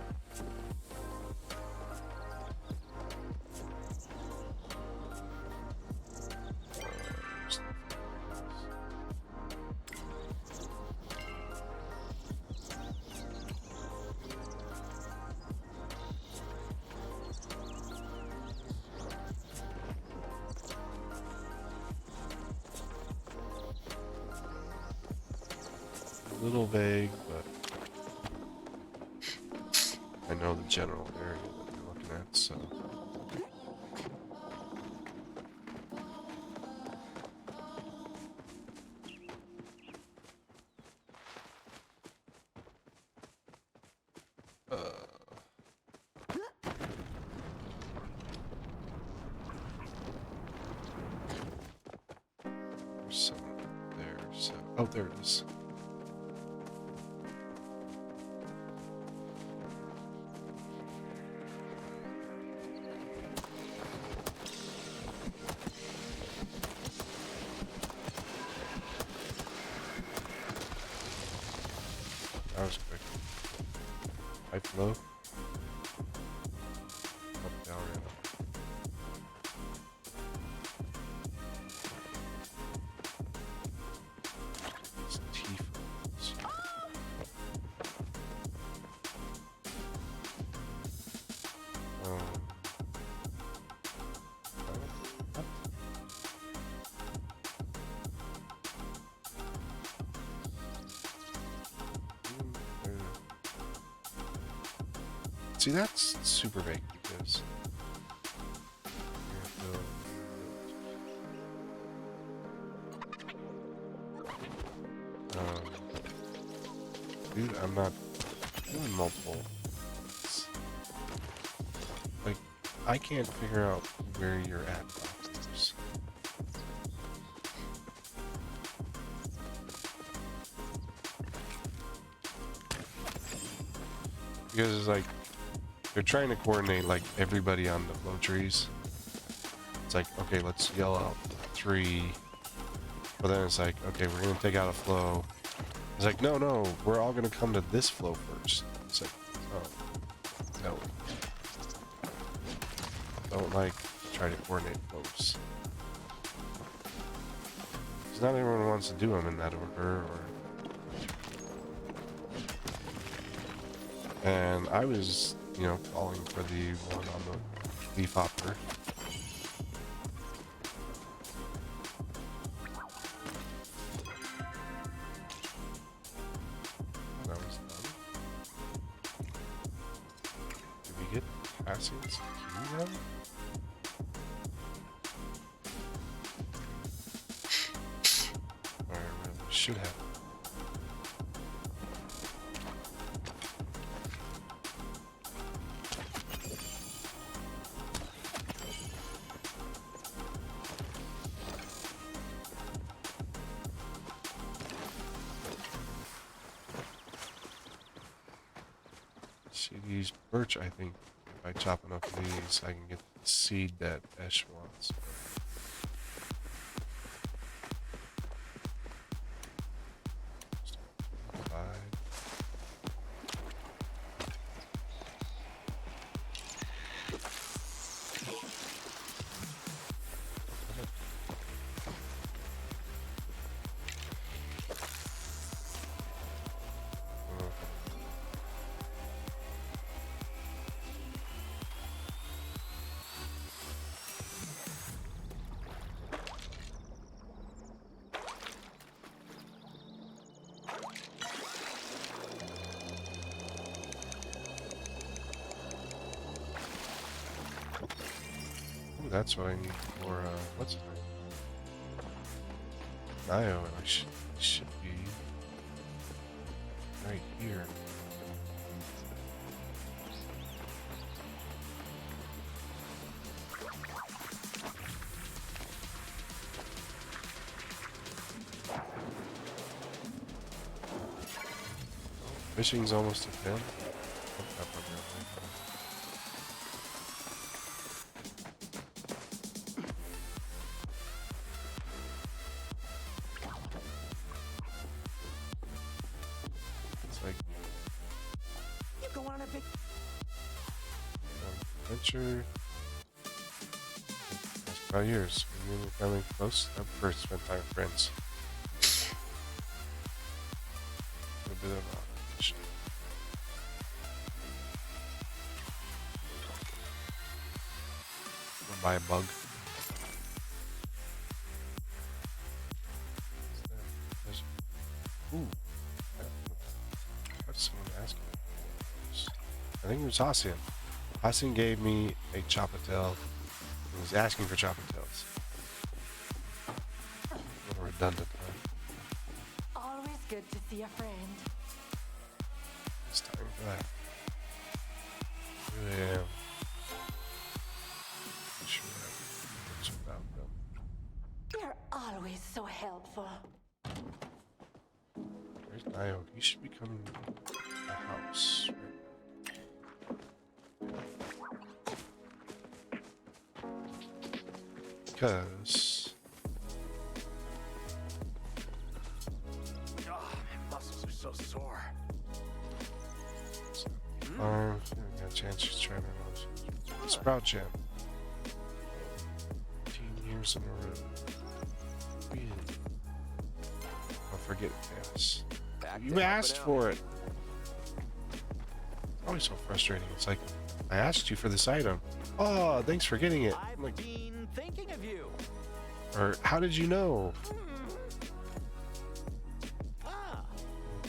A little vague, but I know the general area that you're looking at, so. There's some there, so. Oh, there it is. High flow. Up, down, and up. It's T flows. What? See, that's super vague because dude, I'm not doing multiple. Like, I can't figure out where you're at. Boxers. Because it's like they're trying to coordinate like everybody on the flow trees. It's like, okay, let's yell out 3, but then it's like, okay, we're gonna take out a flow. It's like, no, we're all gonna come to this flow first. It's like, oh, no. Don't like try to coordinate flows. Because not everyone wants to do them in that order, and I was, you know, calling for the one on the leaf hopper. That was done. Did we get Cassie's key then? Or we should have. See, these birch, I think, by chopping up these, I can get the seed that Ash wants. Ooh, that's what I need for, what's his name? Nio, and I should be right here. Fishing's almost a 10. It's like You go on a big adventure. That's about years. We're coming close. I prefer to spend time with friends. A bit of a buy a bug. Ooh. What's someone asking me? I think it was Hassian. Hassian gave me a Choppatail. He was asking for Choppatails. A little redundant, huh? Always good to see a friend. It's time for that. Really am. Not sure much about them. You're always so helpful. Where's Nio? He should be coming to the house. Because my muscles are so sore. chance she's trying to Sprout Jam. 15 years in a row. Really? I'll forget Chaos. You asked for it. Always so frustrating. It's like, I asked you for this item. Oh, thanks for getting it. I'm like, I've been thinking of you. or how did you know? Ah,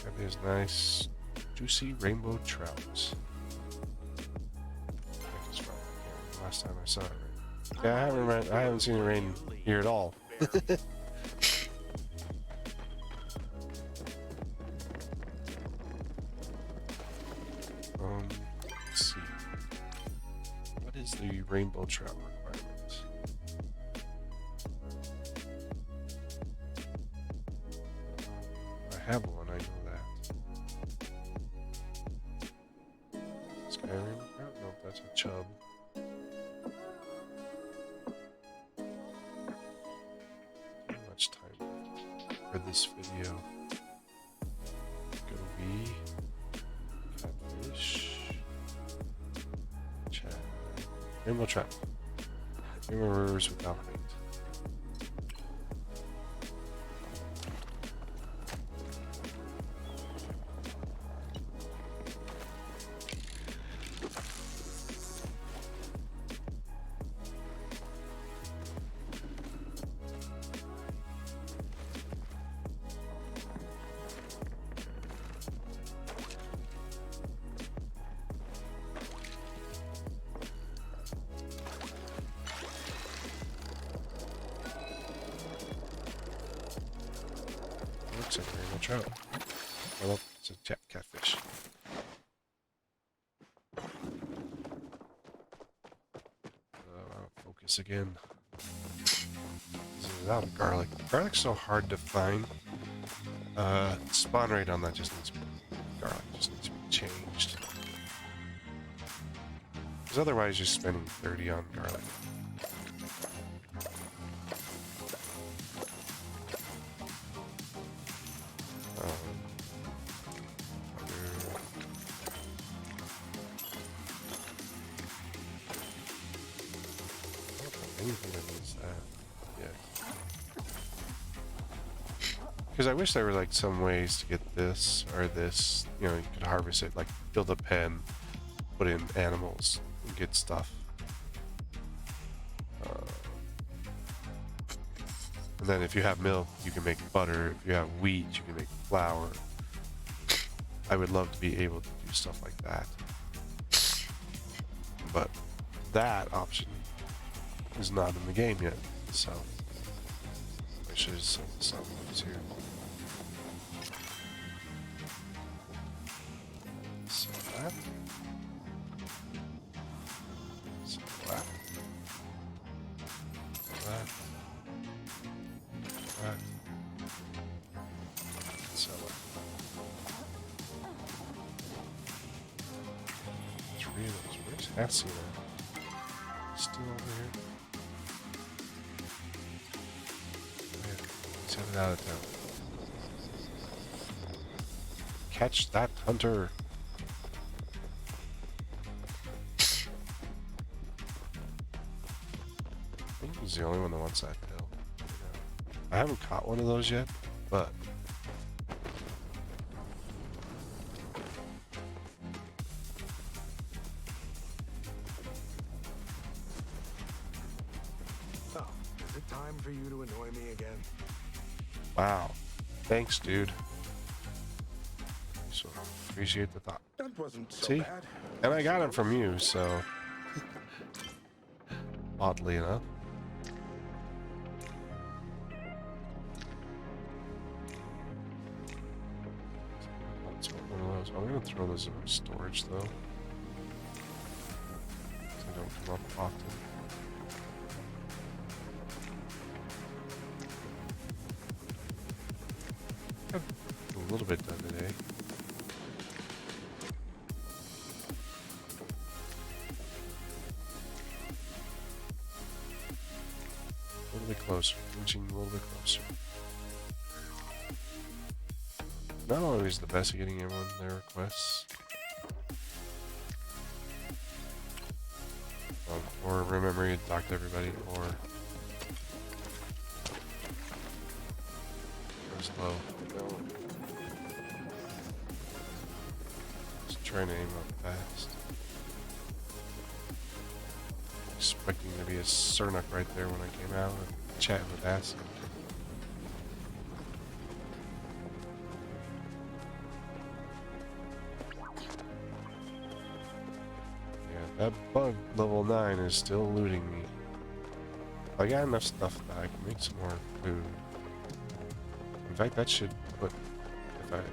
Got these nice, juicy rainbow trouts. I just found it here last time I saw it. Yeah, I haven't seen it rain here at all. Let's see. What is the rainbow trout requirement? I have one, I know that. Sky rainbow trout? Nope, that's a chub. Too much time left for this video. Gonna be catfish. Chat. Rainbow trout. Rainbow rivers without bait. Looks like a rainbow trout. Well, it's a catfish. Focus again. This is without garlic. Garlic's so hard to find. Spawn rate on that just needs to be, garlic just needs to be changed. Because otherwise you're spending 30 on garlic. Anything that needs that. Yeah. Because I wish there were like some ways to get this or this. You know, you could harvest it, like build a pen, put in animals, and get stuff. And then if you have milk, you can make butter. If you have wheat, you can make flour. I would love to be able to do stuff like that. But that option is not in the game yet, so I should have set this up here. So that. So that. That. That. So three of those. Where's Hatsy at? Still over here. Let's have it out of town. Catch that hunter. I think he's the only one that wants that pill. I haven't caught one of those yet, but oh, is it time for you to annoy me again? wow. Thanks, dude. So appreciate the thought. That wasn't so See? bad. And I got it from you, so oddly enough. I'm gonna throw those in storage though. They don't come up often. Got a little bit done today. A little bit closer, inching a little bit closer. Not always the best at getting everyone their requests. or remembering to talk to everybody, or goes low. No. Just trying to aim up fast. Expecting to be a Cernuck right there when I came out and chatting with Acid. That bug level 9 is still looting me. I got enough stuff that I can make some more food. In fact, that should put, if I, let's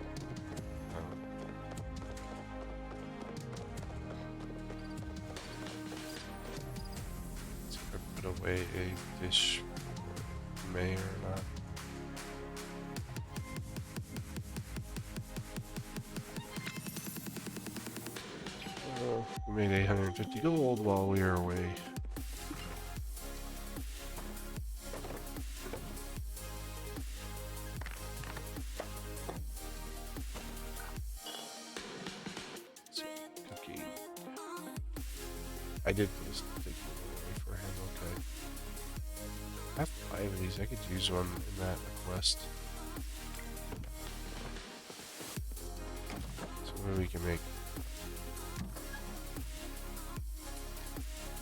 see if I put away a dish, may or not. We made 850 gold while we were away. Cooking. I did just take it away for him, okay. I have 5 of these. I could use one in that quest. So maybe we can make.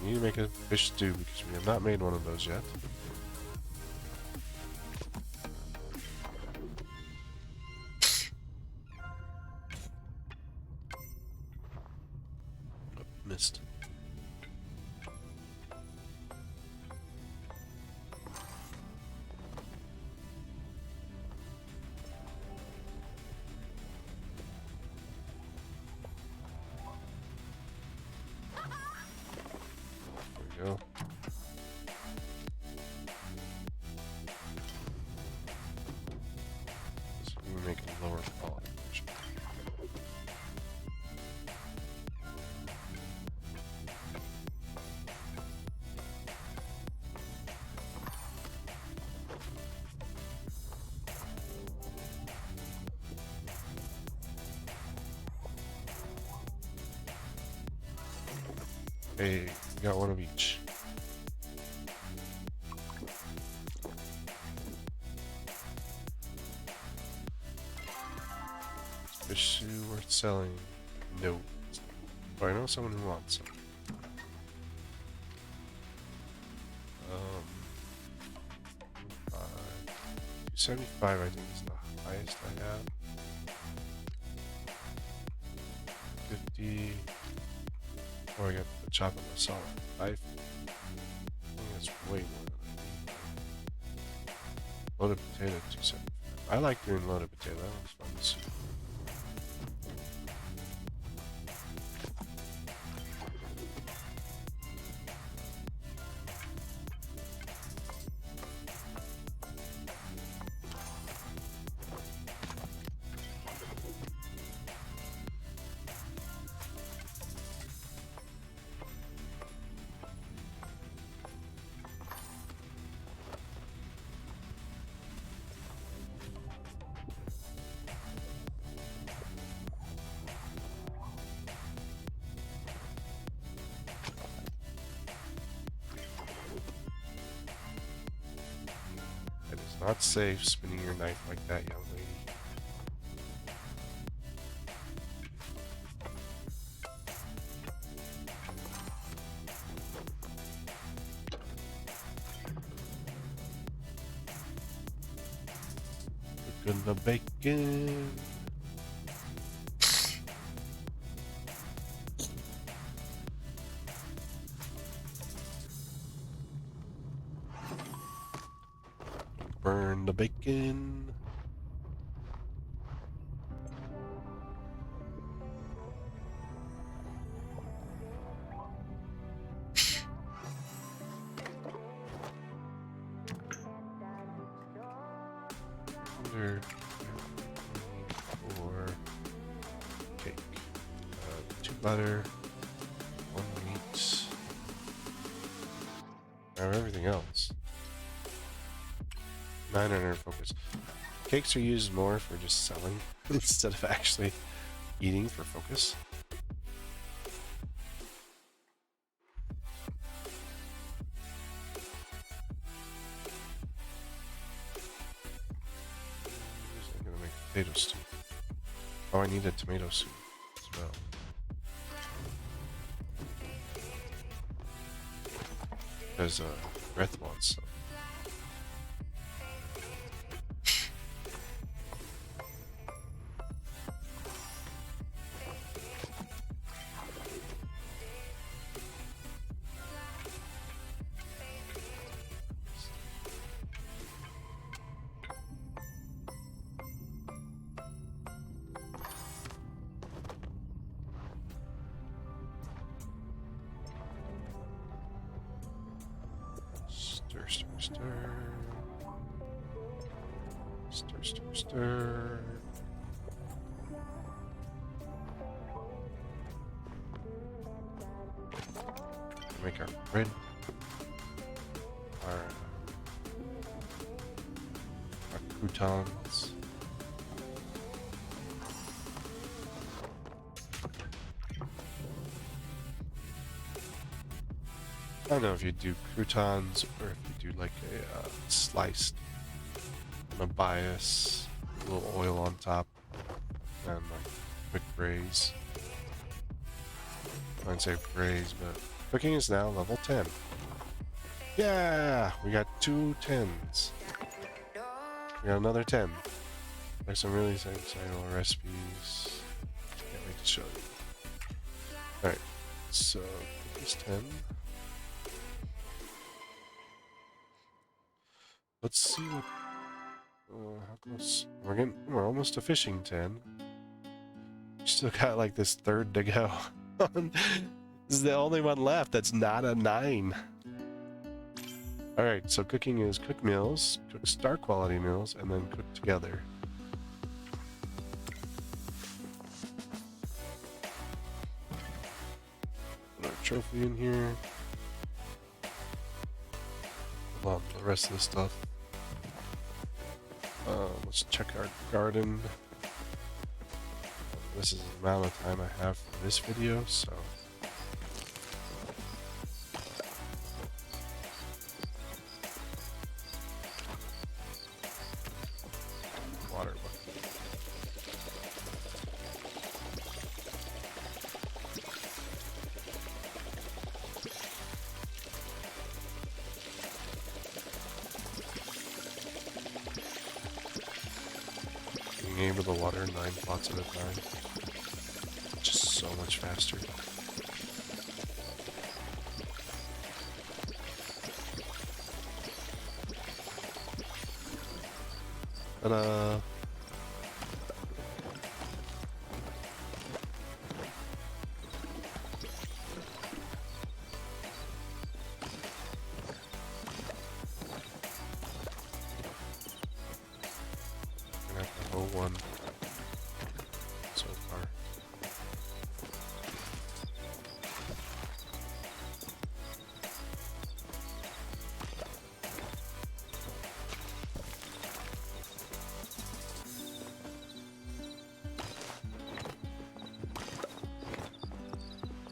We need to make a fish stew because we have not made one of those yet. Oh, missed. There we go. So we can make a lower quality version. Hey, we got one of each. Fish stew worth selling? No. But I know someone who wants some. 275 I think is the highest I have. 50. Oh, I got the chop on the solid. I think that's way more than I need. Loaded potato, 275. I like doing loaded potato. That one's fun to see. It is not safe spinning your knife like that, young lady. Cooking the bacon. Burn the bacon. Under for cake. 2 butter, 1 wheat. I have everything else. 900 focus. Cakes are used more for just selling instead of actually eating for focus. potato stew. Oh, I need a tomato soup as well. Because Breath wants some. Stir, stir, stir. Stir, stir, stir. Make our bread. Our croutons. I don't know if you do croutons or if you do like a sliced on a bias, a little oil on top, and like quick braise. I wouldn't say braise, but cooking is now level 10. Yeah, we got 2 10s. We got another 10. There's some really exciting recipes. Can't wait to show you. Alright, so cookies 10. Let's see what. How close? We're almost to fishing 10. We still got like this third to go. This is the only one left that's not a 9. Alright, so cooking is cook meals, cook star quality meals, and then cook together. Put our trophy in here. Hold on, the rest of the stuff. Let's check our garden. This is the amount of time I have for this video, so. Water bucket. Being able to water 9 pots at a time. Just so much faster. Ta-da! Gonna have the whole one so far.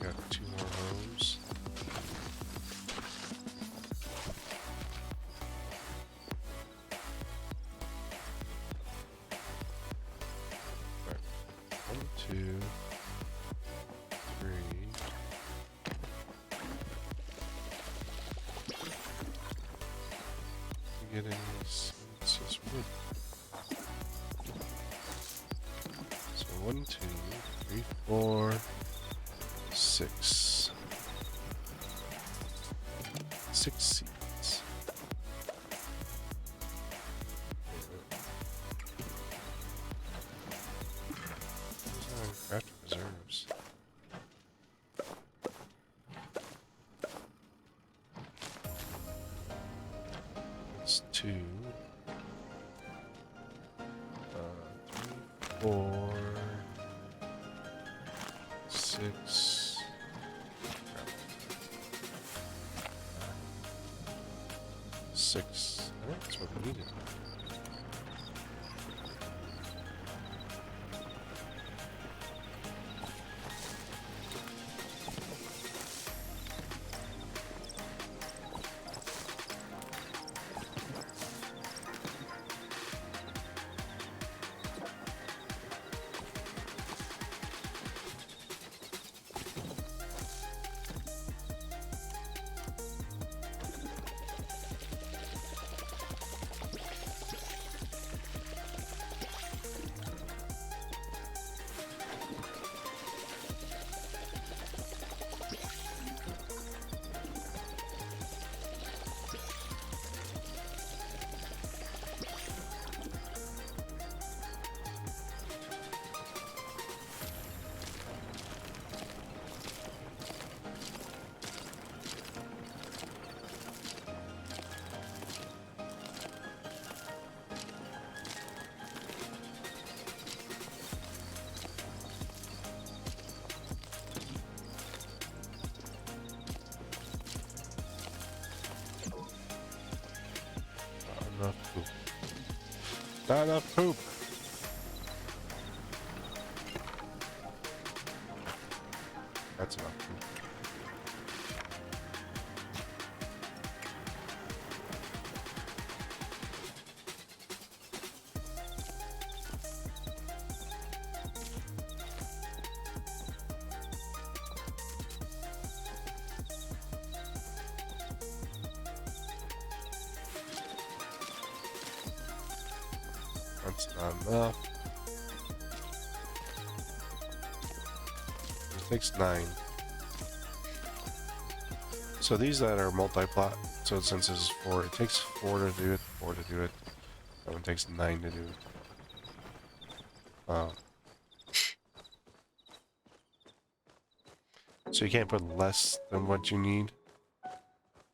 Got 2 more rows. Alright. 1, 2, 3. Getting this. It's just wood. So 1, 2, 3, 4, 6. 6 seeds. Craft reserves. That's 2. 3, 4, 6. Six. I think that's what we needed. Not enough poop. That's enough poop. That's not enough. It takes 9. So these that are multi-plot, so since this is 4, it takes 4 to do it, 4 to do it. That one takes 9 to do it. So you can't put less than what you need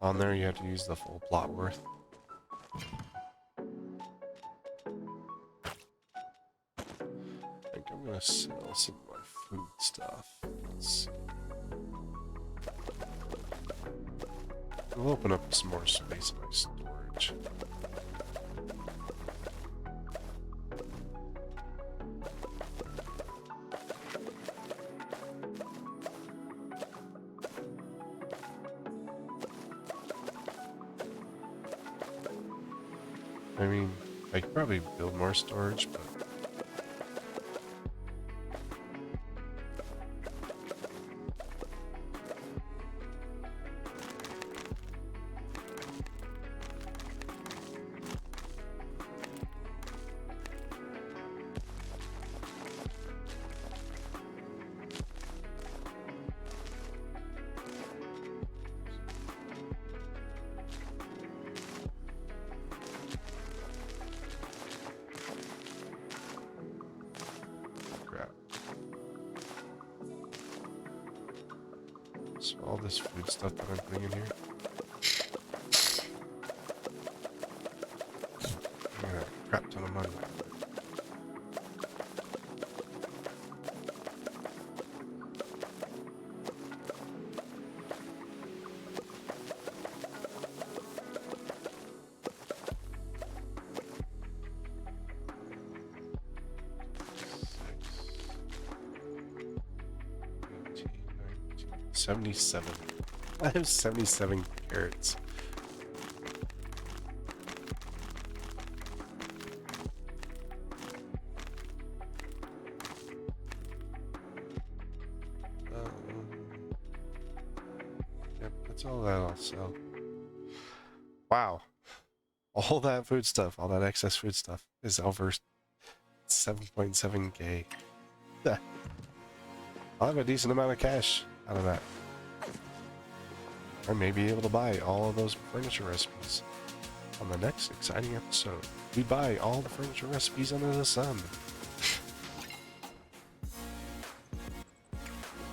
on there, you have to use the full plot worth. I think I'm gonna sell some of my food stuff. Let's see. I'll open up some more space in my storage. I mean, I could probably build more storage, but so all this food stuff that I'm putting in here. I got a crap ton of money. $77. I have 77 carrots. Yep, that's all that I'll sell. Wow. All that food stuff, all that excess food stuff is over 7.7k. I'll have a decent amount of cash out of that. I may be able to buy all of those furniture recipes on the next exciting episode. We buy all the furniture recipes under the sun.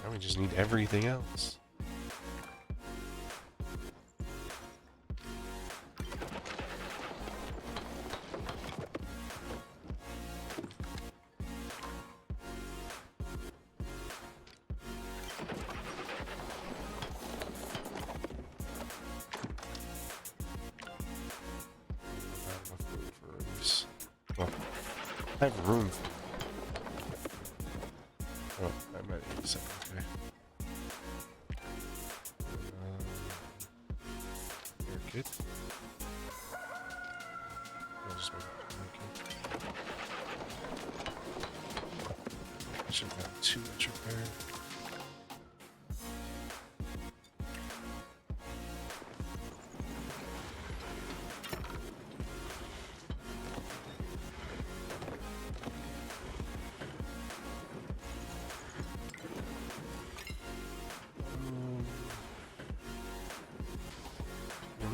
Now we just need everything else. Well, I have room for oh, I'm at 87, okay. Kit. I'll just make it kit. I should have 2 extra pair.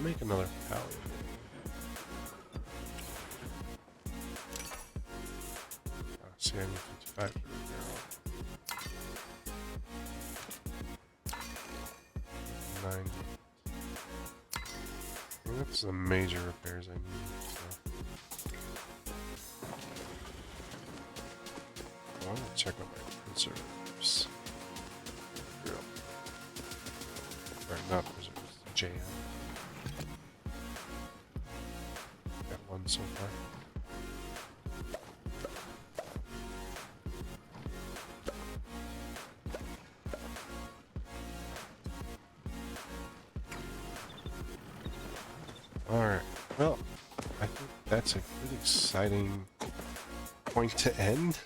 Make another Palia. See, I need 55 for the barrel. 90. Well, that's the major repairs I need. So. I want to check out my preserves. Or not preserves, jam. Got one so far. that's a good, exciting point to end.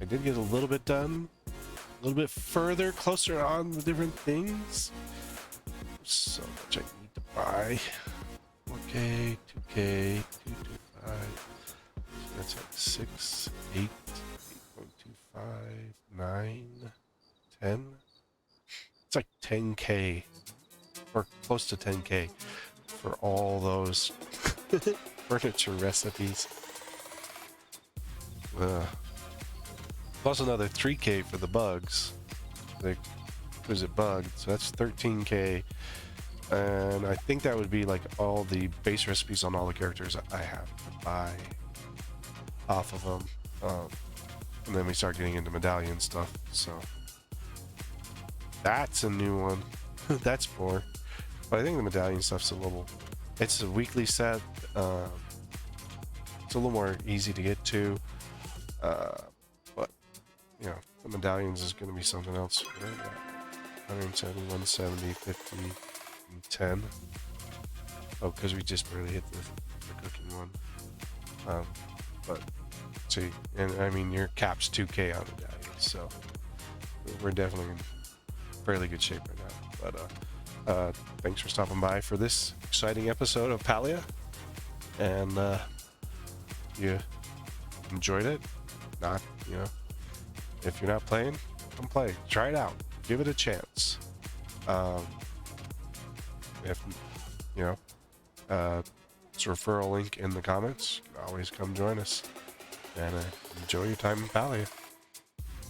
I did get a little bit done, a little bit further, closer on the different things. So much I need to buy. 4K, 2K, 225. So that's at 6, 8, 8.25, 9, 10. It's like 10K, or close to 10K for all those furniture recipes. Plus another 3K for the bugs. The exquisite bug, so that's 13K. And I think that would be like all the base recipes on all the characters I have to buy off of them. And then we start getting into medallion stuff, so that's a new one. That's 4. But I think the medallion stuff's it's a weekly set. It's a little more easy to get to. But, you know, the medallions is going to be something else. 170, 170, 50, and 10. Oh, because we just barely hit the cooking one. But, see, and I mean, your cap's 2K on medallions, so we're definitely in fairly good shape right now. But, thanks for stopping by for this exciting episode of Palia. And, you enjoyed it? Not, you know, if you're not playing, come play. Try it out. Give it a chance. If, you know, it's a referral link in the comments. You can always come join us. And enjoy your time in Palia.